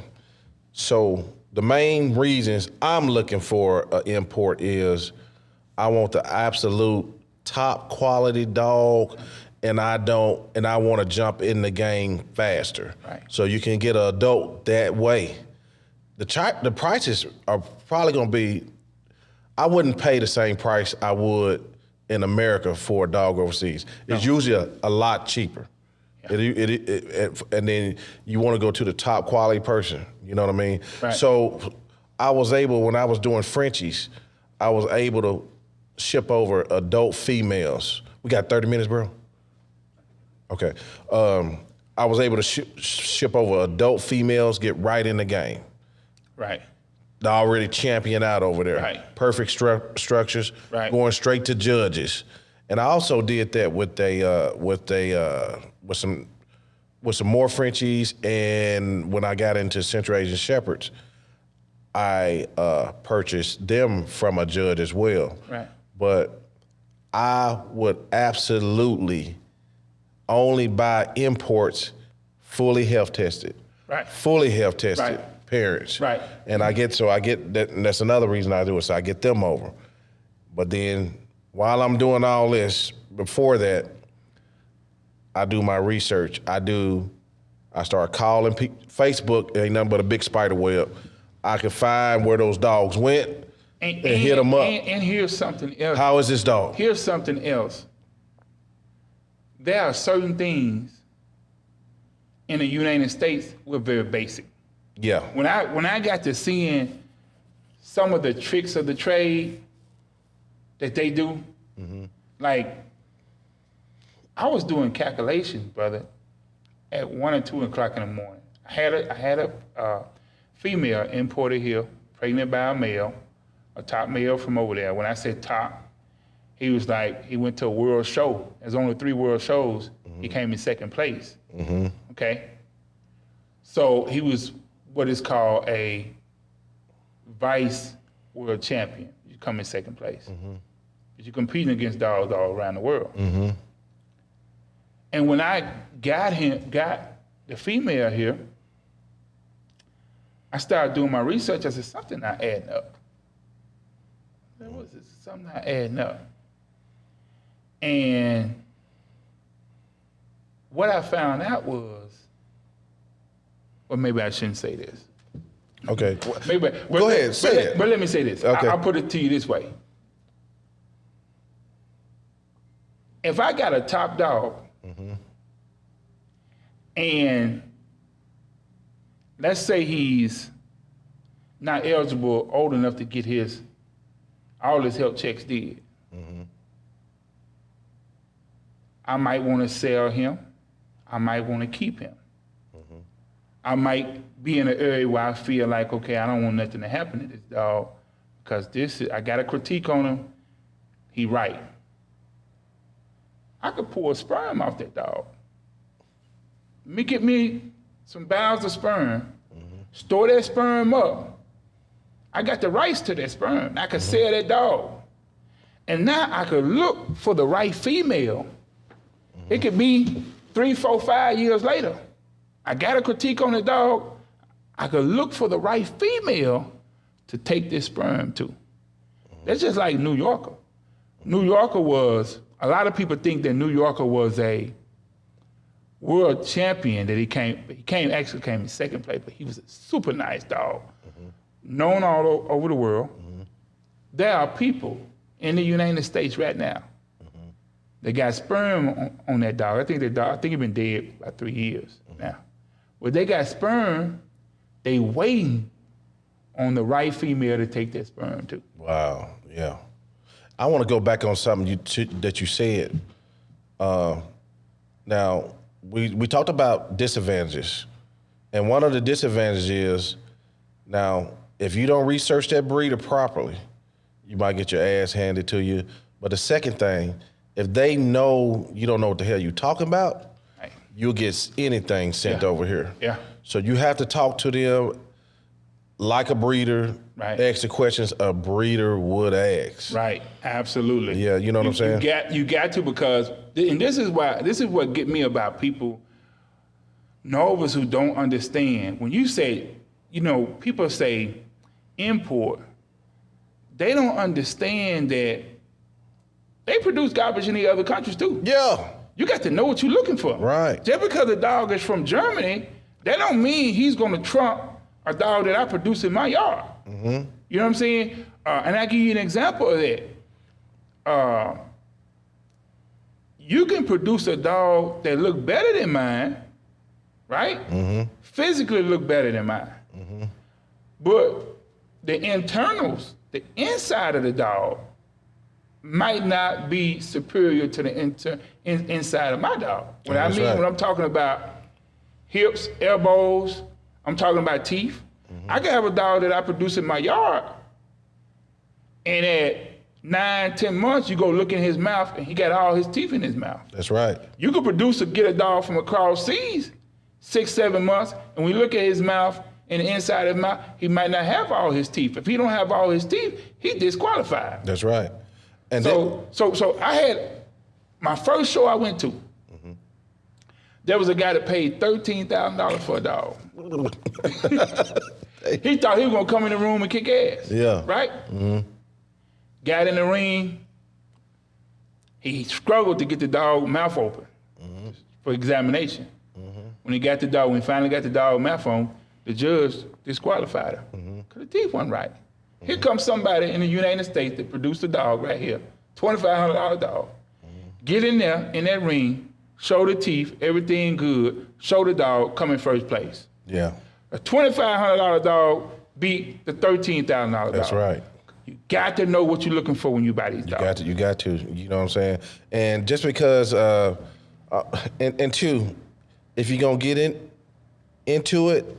So the main reasons I'm looking for an import is I want the absolute top quality dog, and I want to jump in the game faster. Right. So you can get an adult that way. The prices are probably gonna be, I wouldn't pay the same price I would in America for a dog overseas. It's usually a lot cheaper. And then you want to go to the top quality person, you know what I mean? Right. So I was able, when I was doing Frenchies, I was able to ship over adult females. We got 30 minutes, bro? Okay. I was able to ship over adult females, get right in the game. Right. They're already champion out over there. Right. Perfect structures, Right. Going straight to judges. And I also did that with some more Frenchies, and when I got into Central Asian Shepherds, I purchased them from a judge as well. Right. But I would absolutely only buy imports fully health tested. Right. Fully health tested Right. parents. Right. And I get that, and that's another reason I do it, so I get them over. But then while I'm doing all this, before that, I do my research. I start calling Facebook, ain't nothing but a big spider web. I can find where those dogs went and hit them up. And here's something else. How is this dog? Here's something else. There are certain things in the United States we're very basic. Yeah. When I got to seeing some of the tricks of the trade that they do, like I was doing calculations, brother, at 1 or 2 o'clock in the morning. I had a female imported here, pregnant by a male, a top male from over there. When I said top, he was like, he went to a world show. There's only 3 world shows. He came in second place. Okay? So he was what is called a vice world champion. You come in second place. But you're competing against dogs all around the world. And when I got the female here, I started doing my research. I said, something not adding up. What is this? Something not adding up. And what I found out was, well, maybe I shouldn't say this. Okay. Go ahead, say it. But let me say this. Okay. I'll put it to you this way. If I got a top dog, and let's say he's not eligible, old enough to get all his health checks did, I might want to sell him. I might want to keep him. I might be in an area where I feel like, okay, I don't want nothing to happen to this dog because I got a critique on him. He right. I could pull sperm off that dog. Get me some barrels of sperm, store that sperm up. I got the rights to that sperm. I could sell that dog. And now I could look for the right female. It could be 3, 4, 5 years later. I got a critique on the dog. I could look for the right female to take this sperm to. That's just like New Yorker. A lot of people think that New Yorker was a world champion, that he came in second place, but he was a super nice dog, known all over the world. There are people in the United States right now that got sperm on that dog. I think he's been dead about 3 years now. Well, they got sperm, they waiting on the right female to take that sperm too. Wow, yeah. I want to go back on something that you said. Now, we talked about disadvantages. And one of the disadvantages is, now, if you don't research that breeder properly, you might get your ass handed to you. But the second thing, if they know you don't know what the hell you're talking about, right, you'll get anything sent over here. Yeah. So you have to talk to them like a breeder, right, ask the questions a breeder would ask. Right, absolutely. Yeah, you know what I'm saying? You got to, because, and this is what get me about people, novas who don't understand. When you say, people say import, they don't understand that they produce garbage in the other countries too. Yeah. You got to know what you're looking for. Right. Just because a dog is from Germany, that don't mean he's gonna trump a dog that I produce in my yard. You know what I'm saying? And I give you an example of that. You can produce a dog that look better than mine, right? Physically look better than mine. But the internals, the inside of the dog, might not be superior to the inside of my dog. When I'm talking about hips, elbows, I'm talking about teeth. I can have a dog that I produce in my yard, and at 9, 10 months, you go look in his mouth, and he got all his teeth in his mouth. That's right. You could get a dog from across seas, 6, 7 months, and we look at his mouth and the inside of his mouth, he might not have all his teeth. If he don't have all his teeth, he's disqualified. That's right. And so I had my first show I went to. There was a guy that paid $13,000 for a dog. He thought he was gonna come in the room and kick ass. Yeah. Right? Got in the ring. He struggled to get the dog mouth open for examination. When he finally got the dog mouth on, the judge disqualified him because the teeth weren't right. Here comes somebody in the United States that produced a dog right here, $2,500 dog. Get in there in that ring, show the teeth, everything good, show the dog, come in first place. Yeah. A $2,500 dog beat the $13,000 dog. That's right. You got to know what you're looking for when you buy these dogs. You got to. You know what I'm saying? And just because, and two, if you're gonna get into it,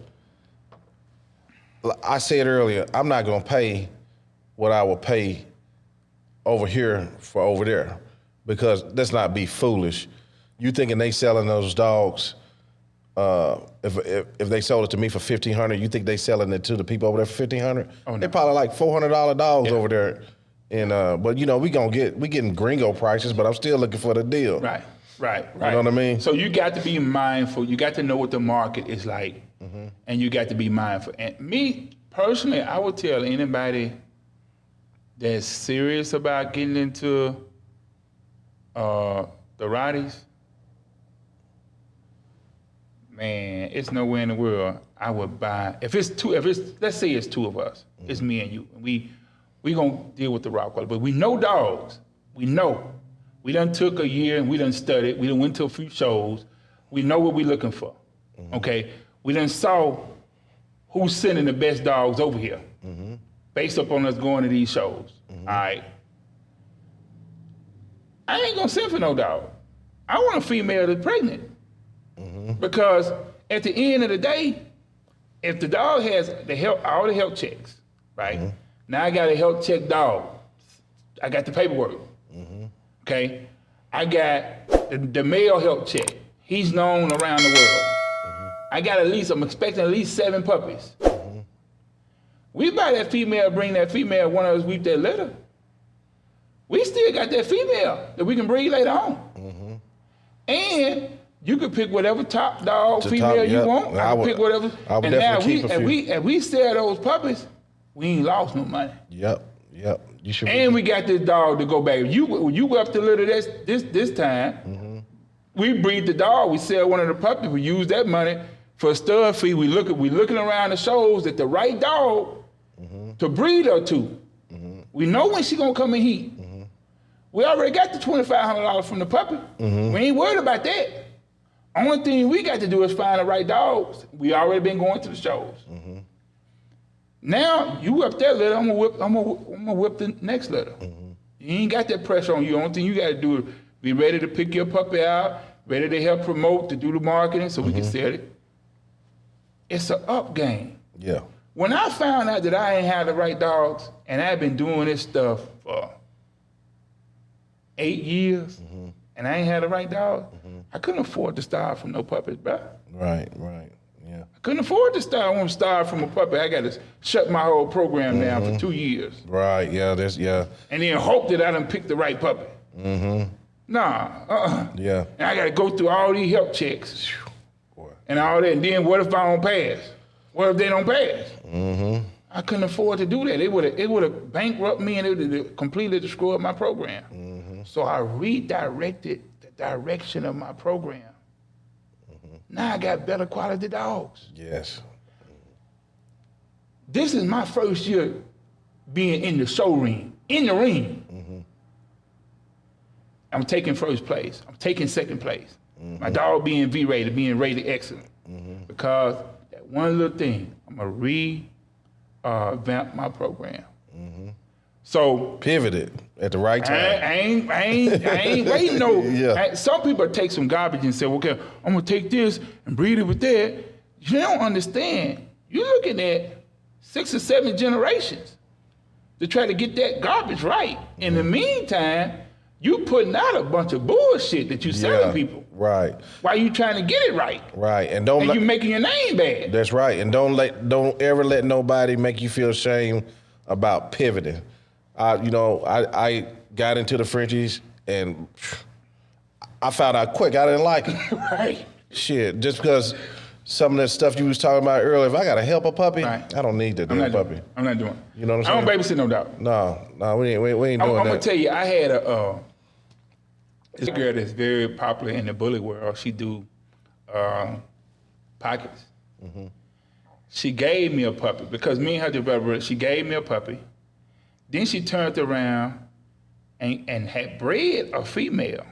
I said earlier, I'm not gonna pay what I will pay over here for over there, because let's not be foolish. You thinking they selling those dogs? If they sold it to me for $1,500, you think they selling it to the people over there for $1,500? Oh, no. They're probably like $400 dogs over there. And but we getting gringo prices, but I'm still looking for the deal. Right. You know what I mean? So you got to be mindful. You got to know what the market is like, and you got to be mindful. And me personally, I would tell anybody that's serious about getting into The Rotties, man, it's nowhere in the world I would buy. Let's say it's two of us, it's me and you, and we gonna deal with the Rottweiler, but we know dogs. We know. We done took a year and we done studied. We done went to a few shows. We know what we looking for. Okay, we done saw who's sending the best dogs over here, based upon us going to these shows. All right. I ain't gonna send for no dog. I want a female that's pregnant. Because at the end of the day, if the dog has all the health checks, right? Now I got a health check dog. I got the paperwork. Okay? I got the male health check. He's known around the world. I'm expecting at least 7 puppies. We buy that female, bring that female, one of us weep that litter. We still got that female that we can breed later on. And you can pick whatever top dog female you want. I can pick whatever. I would definitely keep a few. If we sell those puppies, we ain't lost no money. Yep. You should. And we got this dog to go back. You go up to litter this time. We breed the dog. We sell one of the puppies. We use that money for a stud fee. We looking around the shows at the right dog to breed her to. We know when she gonna come in heat. We already got the $2,500 from the puppy. We ain't worried about that. Only thing we got to do is find the right dogs. We already been going to the shows. Now you whip that litter, I'm gonna whip the next litter. You ain't got that pressure on you. Only thing you got to do is be ready to pick your puppy out, ready to help promote, to do the marketing so we can sell it. It's an up game. Yeah. When I found out that I ain't had the right dogs, and I've been doing this stuff for 8 years, and I ain't had the right dog, I couldn't afford to starve from no puppies, bro. Right, yeah. I couldn't afford to starve. I want to starve from a puppy. I got to shut my whole program down for 2 years. Right, yeah, And then hope that I done pick the right puppy. Nah, Yeah. And I got to go through all these health checks and all that. And then what if I don't pass? What if they don't pass? I couldn't afford to do that. It would have bankrupted me, and it would have completely destroyed my program. So I redirected the direction of my program. Now I got better quality dogs. Yes. This is my first year being in the show ring, in the ring. I'm taking first place. I'm taking second place. My dog being V-rated, being rated excellent. Because that one little thing, I'm gonna revamp my program. So Pivoted at the right time. I ain't waiting no. Yeah. Some people take some garbage and say, okay, I'm gonna take this and breed it with that. You don't understand. You're looking at 6 or 7 generations to try to get that garbage right. In the meantime, you putting out a bunch of bullshit that you selling people. Right. While you trying to get it right. Right. And you making your name bad. That's right. And don't ever let nobody make you feel shame about pivoting. I got into the Frenchies and I found out quick I didn't like it. Right. Shit, just because some of that stuff you was talking about earlier, if I gotta help a puppy, right. I don't need that damn puppy. I'm not doing it. You know what I'm saying? I don't babysit no dog. No, we ain't doing that. I'm gonna tell you, I had a girl that's very popular in the bully world. She do pockets. She gave me a puppy because me and her developed. She gave me a puppy. Then she turned around and had bred a female.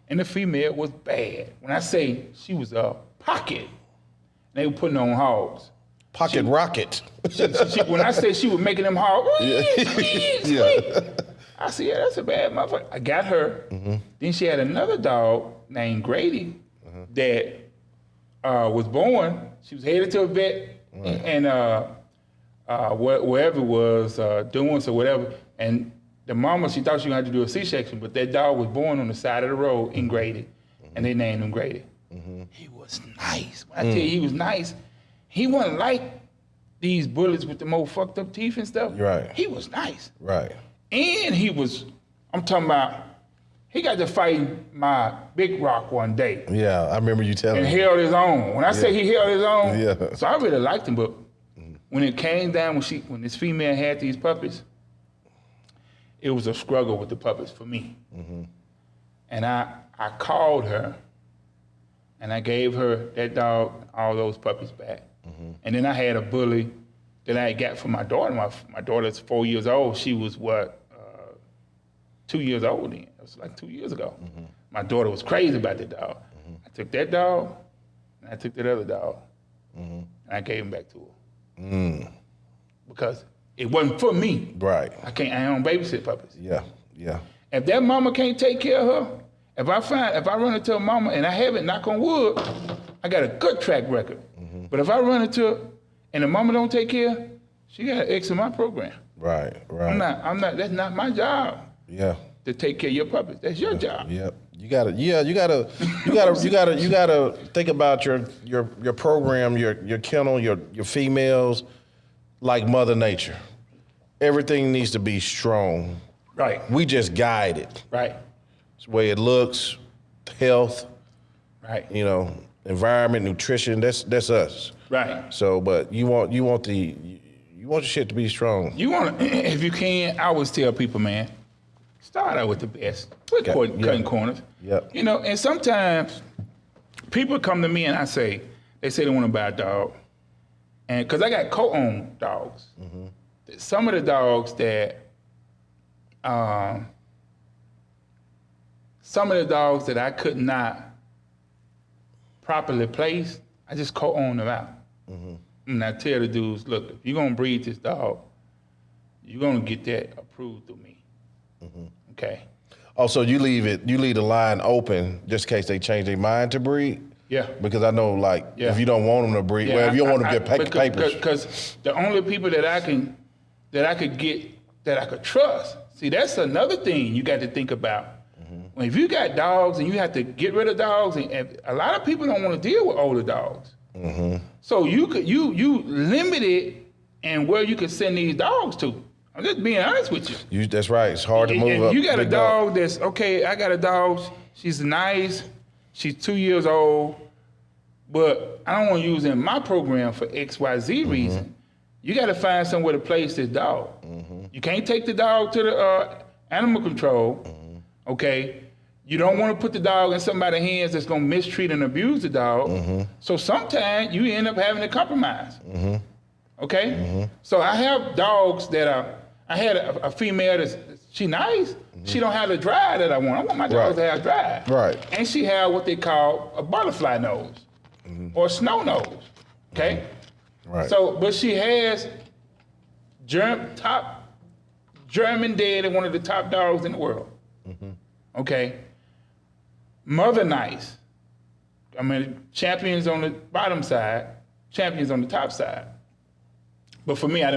And the female was bad. When I say she was a pocket, they were putting on hogs. Pocket rocket. When I say she was making them hogs, Yeah. I said, yeah, that's a bad motherfucker. I got her. Then she had another dog named Grady that was born. She was headed to a vet and wherever it was doing so whatever. And the mama, she thought she was going to have to do a C-section, but that dog was born on the side of the road in Grady, and they named him Grady. He was nice. When I tell you he was nice, he wasn't like these bullies with the more fucked up teeth and stuff. Right. He was nice. Right. And he was, I'm talking about, he got to fight my big rock one day. Yeah, I remember you telling and me. And held his own. When I say he held his own, so I really liked him, but when it came down, when this female had these puppies, it was a struggle with the puppies for me. And I called her, and I gave her that dog, all those puppies back. And then I had a bully that I got for my daughter. My daughter's 4 years old. She was 2 years old then. It was like 2 years ago. My daughter was crazy about that dog. I took that dog, and I took that other dog, and I gave him back to her. Because it wasn't for me. Right. I don't babysit puppies. Yeah. Yeah. If that mama can't take care of her, if I run into a mama, and I haven't, knock on wood, I got a good track record. But if I run into her and the mama don't take care, she got to exit my program. Right. Right. I'm not. That's not my job. Yeah. To take care of your puppies. That's your job. Yep. You gotta think about your program, your kennel, your females, like Mother Nature. Everything needs to be strong. Right. We just guide it. Right. It's the way it looks, health. Right. Environment, nutrition. That's us. Right. So, but you want your shit to be strong. You want to, if you can. I always tell people, man, start out with the best. Quit cutting corners. Yep. And sometimes people come to me and they say they want to buy a dog, and because I got co-owned dogs. Some of the dogs that I could not properly place, I just co-own them out. And I tell the dudes, look, if you're gonna breed this dog, you're gonna get that approved through me. Okay. Also, you leave the line open just in case they change their mind to breed. Yeah. Because I know, if you don't want them to breed, if you don't want them to get papers. Because the only people that I could get that I could trust. See, that's another thing you got to think about. When if you got dogs and you have to get rid of dogs, and a lot of people don't want to deal with older dogs. So you limit it and where you can send these dogs to. I'm just being honest with you. That's right. It's hard to move up. You got a dog that's okay. I got a dog. She's nice. She's 2 years old, but I don't want to use it in my program for XYZ reason. You got to find somewhere to place this dog. You can't take the dog to the animal control. Okay. You don't want to put the dog in somebody's hands that's going to mistreat and abuse the dog. So sometimes you end up having to compromise. Okay. So I have dogs that I had a female that's she nice. She don't have the drive that I want. I want my dogs to have drive. Right. And she had what they call a butterfly nose or snow nose. Okay. Right. So, but she has top German Daddy, one of the top dogs in the world. Okay. Mother nice. I mean, champions on the bottom side, champions on the top side. But for me, I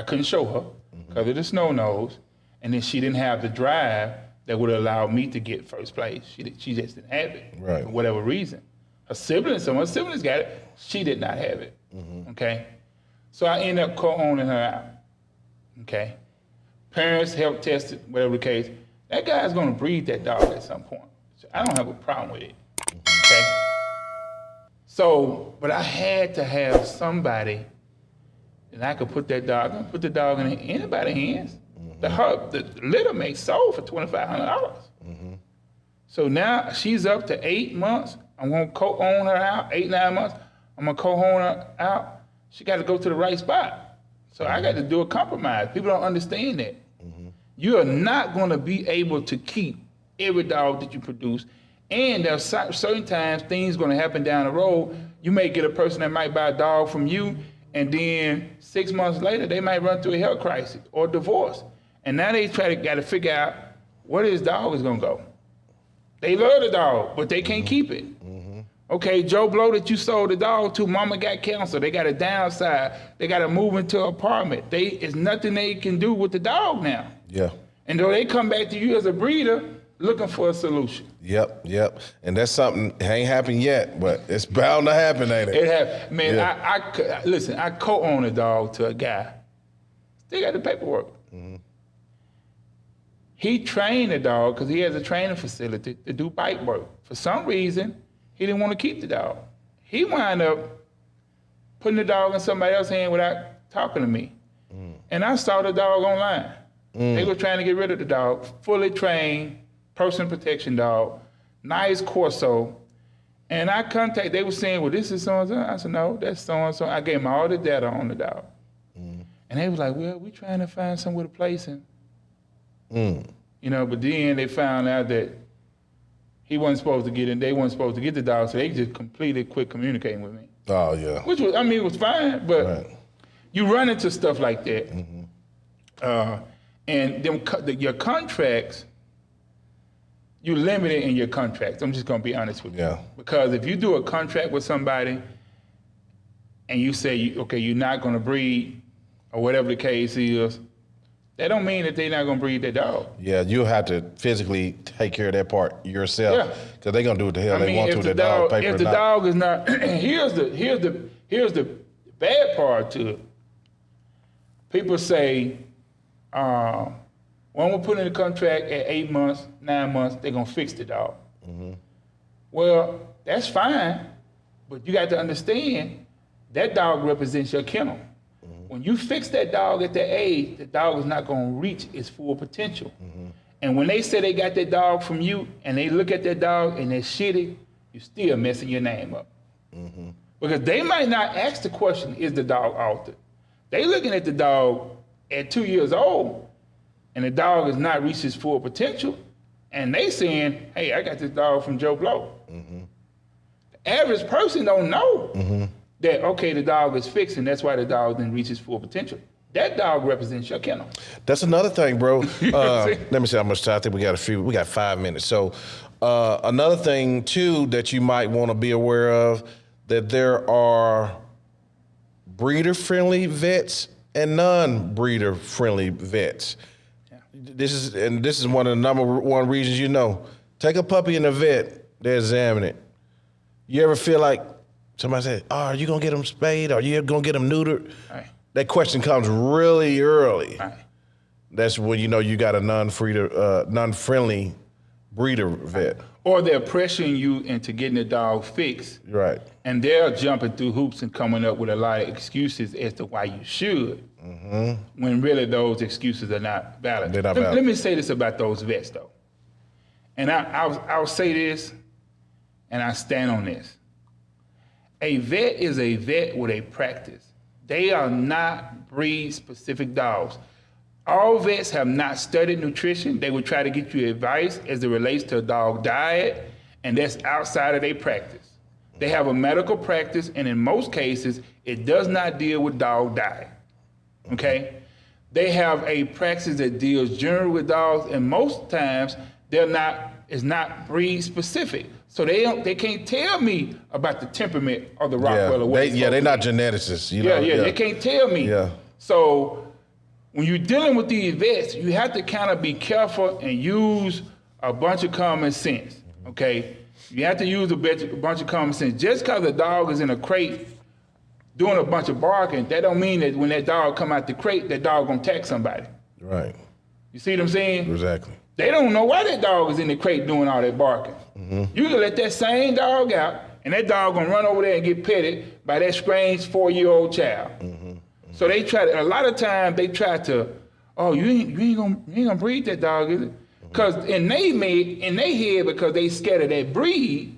couldn't show her because of the snow nose, and then she didn't have the drive that would allow me to get first place. She just didn't have it for whatever reason. Some of her siblings got it. She did not have it. Okay, so I ended up co-owning her out. Okay, parents helped test it, whatever the case. That guy's gonna breed that dog at some point. So I don't have a problem with it. Okay, so but I had to have somebody. And I could put the dog in anybody's hands. The litter may sold for $2,500. So now she's up to 8 months. I'm gonna co-own her out, 8-9 months. I'm gonna co-own her out. She got to go to the right spot. So I got to do a compromise. People don't understand that. You are not gonna be able to keep every dog that you produce. And there's certain times things gonna happen down the road. You may get a person that might buy a dog from you, and then 6 months later, they might run through a health crisis or divorce. And now they got to figure out where this dog is going to go. They love the dog, but they can't keep it. Okay, Joe Blow that you sold the dog to, mama got cancer. They got to downsize. They got to move into an apartment. There's nothing they can do with the dog now. Yeah. And though they come back to you as a breeder, looking for a solution. Yep. And that's something that ain't happened yet, but it's bound to happen, ain't it? It happened. Man, listen, I co-own a dog to a guy. They got the paperwork. He trained the dog because he has a training facility to do bite work. For some reason, he didn't want to keep the dog. He wound up putting the dog in somebody else's hand without talking to me. And I saw the dog online. They were trying to get rid of the dog, fully trained, personal protection dog, nice Corso. And they were saying, well, this is so-and-so. I said, no, that's so-and-so. I gave them all the data on the dog. And they was like, well, we trying to find somewhere to place him. You know, but then they found out that he wasn't supposed to get in. They weren't supposed to get the dog, so they just completely quit communicating with me. Oh, yeah. Which was, I mean, it was fine, but you run into stuff like that. And your contracts, you limit it in your contracts. I'm just gonna be honest with you. Because if you do a contract with somebody and you say, okay, you're not gonna breed or whatever the case is, that don't mean that they're not gonna breed their dog. Yeah, you have to physically take care of that part yourself. Because they're gonna do what the hell they want to if the dog. Paper if the dog is not, here's the bad part to it. People say, when we put in the contract at 8 months, 9 months, they're gonna fix the dog. Well, that's fine, but you got to understand that dog represents your kennel. When you fix that dog at that age, the dog is not gonna reach its full potential. And when they say they got that dog from you and they look at that dog and they're shitty, you're still messing your name up. Because they might not ask the question, is the dog altered? They looking at the dog at 2 years old and the dog has not reached its full potential, and they saying, hey, I got this dog from Joe Blow. The average person don't know that, okay, the dog is fixed and that's why the dog didn't reach its full potential. That dog represents your kennel. That's another thing, bro. Let me see how much time. I think we got 5 minutes. So another thing too that you might want to be aware of, that there are breeder-friendly vets and non-breeder-friendly vets. This is one of the number one reasons you know. Take a puppy in the vet, they examine it. You ever feel like somebody said, oh, are you gonna get them spayed? Are you gonna get them neutered? Right. That question comes really early. Right. That's when you know you got a non-friendly breeder vet. Or they're pressuring you into getting the dog fixed. Right. And they're jumping through hoops and coming up with a lot of excuses as to why you should. When really those excuses are not valid. They're not valid. Let me say this about those vets though. And I'll say this and I stand on this. A vet is a vet with a practice. They are not breed-specific dogs. All vets have not studied nutrition. They will try to get you advice as it relates to a dog diet, and that's outside of their practice. They have a medical practice, and in most cases, it does not deal with dog diet, okay? They have a practice that deals generally with dogs, and most times, it's not breed-specific. So they can't tell me about the temperament of the Rottweiler. They're not geneticists. You know? They can't tell me. Yeah. So when you're dealing with these vets, you have to kind of be careful and use a bunch of common sense, okay? You have to use a bunch of common sense. Just because a dog is in a crate doing a bunch of barking, that don't mean that when that dog come out the crate, that dog gonna attack somebody. Right. You see what I'm saying? Exactly. They don't know why that dog is in the crate doing all that barking. You can let that same dog out, and that dog gonna run over there and get petted by that strange 4-year-old child. So they a lot of times they try to, oh, you ain't gonna breed that dog, is it? Because in their head, because they scared of that breed,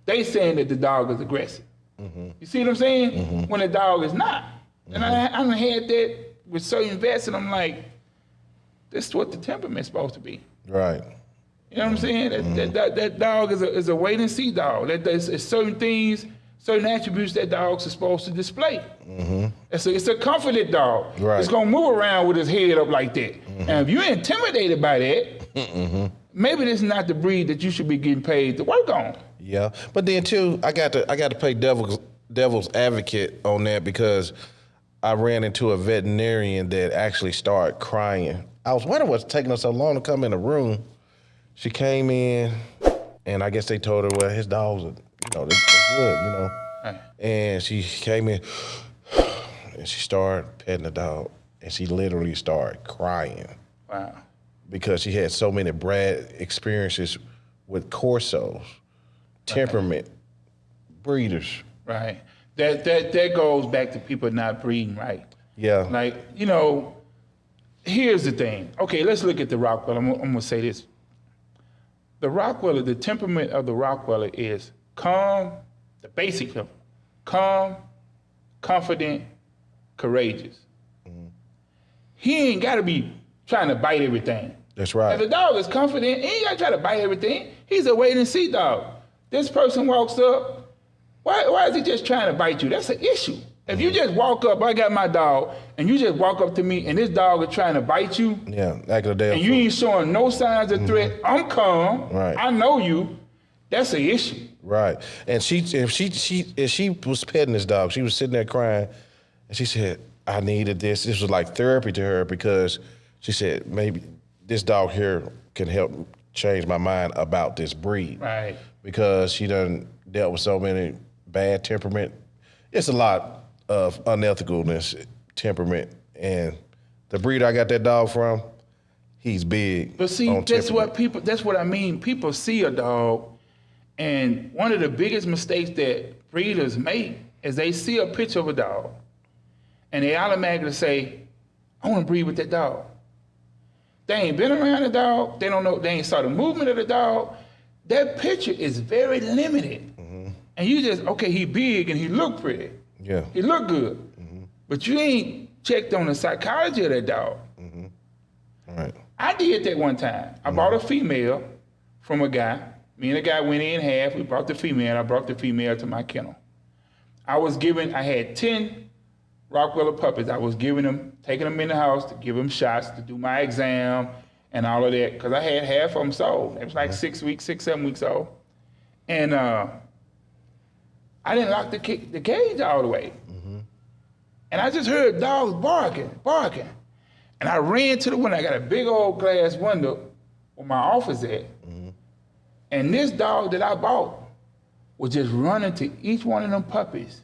they saying that the dog is aggressive. You see what I'm saying? When the dog is not. And I done had that with certain vets, and I'm like, this is what the temperament's supposed to be. Right. You know what I'm saying? That dog is a wait and see dog. There's certain things, certain attributes that dogs are supposed to display. It's a confident dog. Right. It's gonna move around with his head up like that. And if you're intimidated by that, maybe this is not the breed that you should be getting paid to work on. Yeah, but then too, I got to play devil's advocate on that, because I ran into a veterinarian that actually started crying. I was wondering what's taking her so long to come in the room. She came in, and I guess they told her, well, his dogs are, they're good, Right. And she came in, and she started petting the dog, and she literally started crying. Wow. Because she had so many bred experiences with Corsos, temperament, breeders. Right. That goes back to people not breeding right. Yeah. Like, here's the thing. Okay, let's look at the Rottweiler. I'm gonna say this. The Rottweiler, the temperament of the Rottweiler is calm, the basic level, calm, confident, courageous. He ain't got to be trying to bite everything. That's right. If the dog is confident, he ain't got to try to bite everything. He's a wait and see dog. This person walks up, why is he just trying to bite you? That's an issue. If you just walk up, I got my dog, and you just walk up to me, and this dog is trying to bite you, and you ain't showing no signs of threat, I'm calm, right. I know you, that's an issue. Right. And if she was petting this dog, she was sitting there crying, and she said, I needed this. This was like therapy to her because she said, maybe this dog here can help change my mind about this breed. Right. Because she done dealt with so many bad temperament. It's a lot of unethicalness, temperament, and the breed I got that dog from, he's big. But see, that's what I mean. People see a dog, and one of the biggest mistakes that breeders make is they see a picture of a dog, and they automatically say, I want to breed with that dog. They ain't been around the dog. They don't know. They ain't saw the movement of the dog. That picture is very limited. Mm-hmm. And you just, okay, he big and he look pretty. Yeah. He look good. Mm-hmm. But you ain't checked on the psychology of that dog. Mm-hmm. All right. I did that one time. I bought a female from a guy. Me and the guy went in half. We brought the female. I brought the female to my kennel. I had 10 Rottweiler puppies. I was taking them in the house to give them shots, to do my exam and all of that, because I had half of them sold. It was like 7 weeks old. And I didn't lock the cage all the way. Mm-hmm. And I just heard dogs barking. And I ran to the window. I got a big old glass window where my office at. Mm-hmm. And this dog that I bought was just running to each one of them puppies,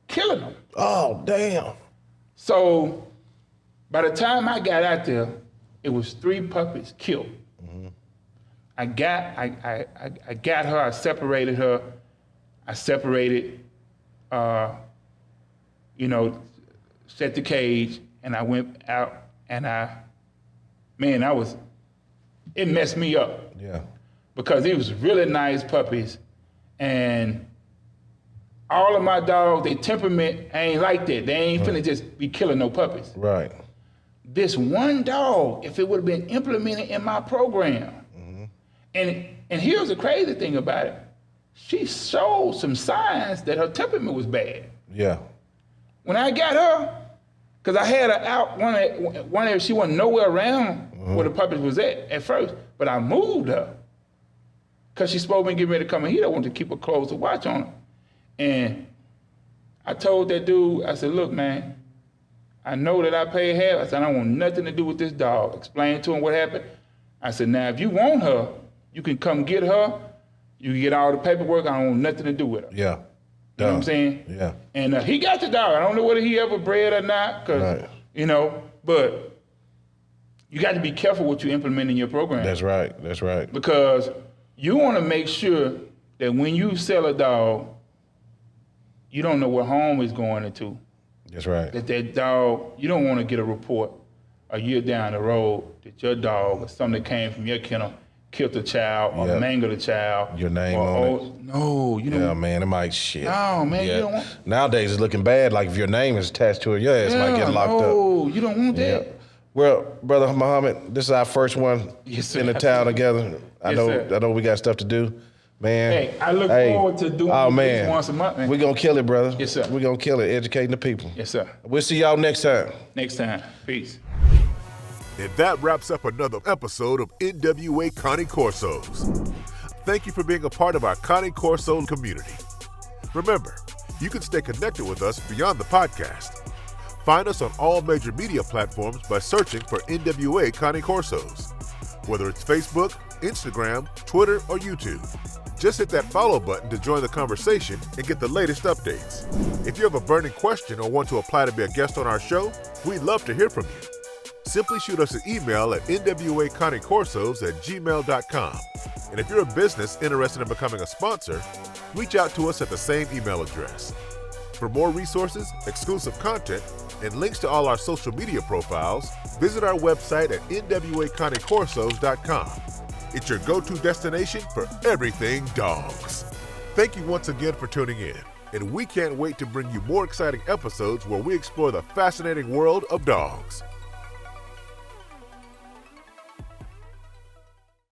killing them. Oh, damn. So by the time I got out there, it was 3 puppies killed. Mm-hmm. I got her, I separated her. Set the cage, and I went out, and it messed me up. Yeah. Because it was really nice puppies, and all of my dogs, their temperament ain't like that. They ain't finna just be killing no puppies. Right. This one dog, if it would have been implemented in my program, mm-hmm. and here's the crazy thing about it, she showed some signs that her temperament was bad. Yeah. When I got her, because I had her out, one she wasn't nowhere around where the puppies was at first, but I moved her because she's supposed to be getting ready to come in here. I wanted to keep a closer watch on her. And I told that dude, I said, look, man, I know that I paid half. I said, I don't want nothing to do with this dog. Explain to him what happened. I said, now, if you want her, you can come get her. You can get all the paperwork. I don't want nothing to do with her. Yeah. You know what I'm saying? Yeah. And he got the dog. I don't know whether he ever bred or not, because, but you got to be careful what you implement in your program. That's right. Because you want to make sure that when you sell a dog, you don't know what home it's going into. That's right. That dog, you don't want to get a report a year down the road that your dog or something that came from your kennel killed a child or mangled a child. Your name on it. No, you don't. Yeah, man, it might shit. No, man, you don't want. Nowadays it's looking bad. Like if your name is attached to it, your ass might get locked up. No, you don't want that. Yeah. Well, Brother Muhammad, this is our first one in the town together. I know we got stuff to do. Man. Hey, I look forward to doing this once a month, man. We're going to kill it, brother. Yes, sir. We're going to kill it, educating the people. Yes, sir. We'll see y'all next time. Peace. And that wraps up another episode of NWA Connie Corsos. Thank you for being a part of our Connie Corso community. Remember, you can stay connected with us beyond the podcast. Find us on all major media platforms by searching for NWA Connie Corsos. Whether it's Facebook, Instagram, Twitter, or YouTube. Just hit that follow button to join the conversation and get the latest updates. If you have a burning question or want to apply to be a guest on our show, we'd love to hear from you. Simply shoot us an email at nwaconniecorsos@gmail.com. And if you're a business interested in becoming a sponsor, reach out to us at the same email address. For more resources, exclusive content, and links to all our social media profiles, visit our website at nwaconniecorsos.com. It's your go-to destination for everything dogs. Thank you once again for tuning in, and we can't wait to bring you more exciting episodes where we explore the fascinating world of dogs.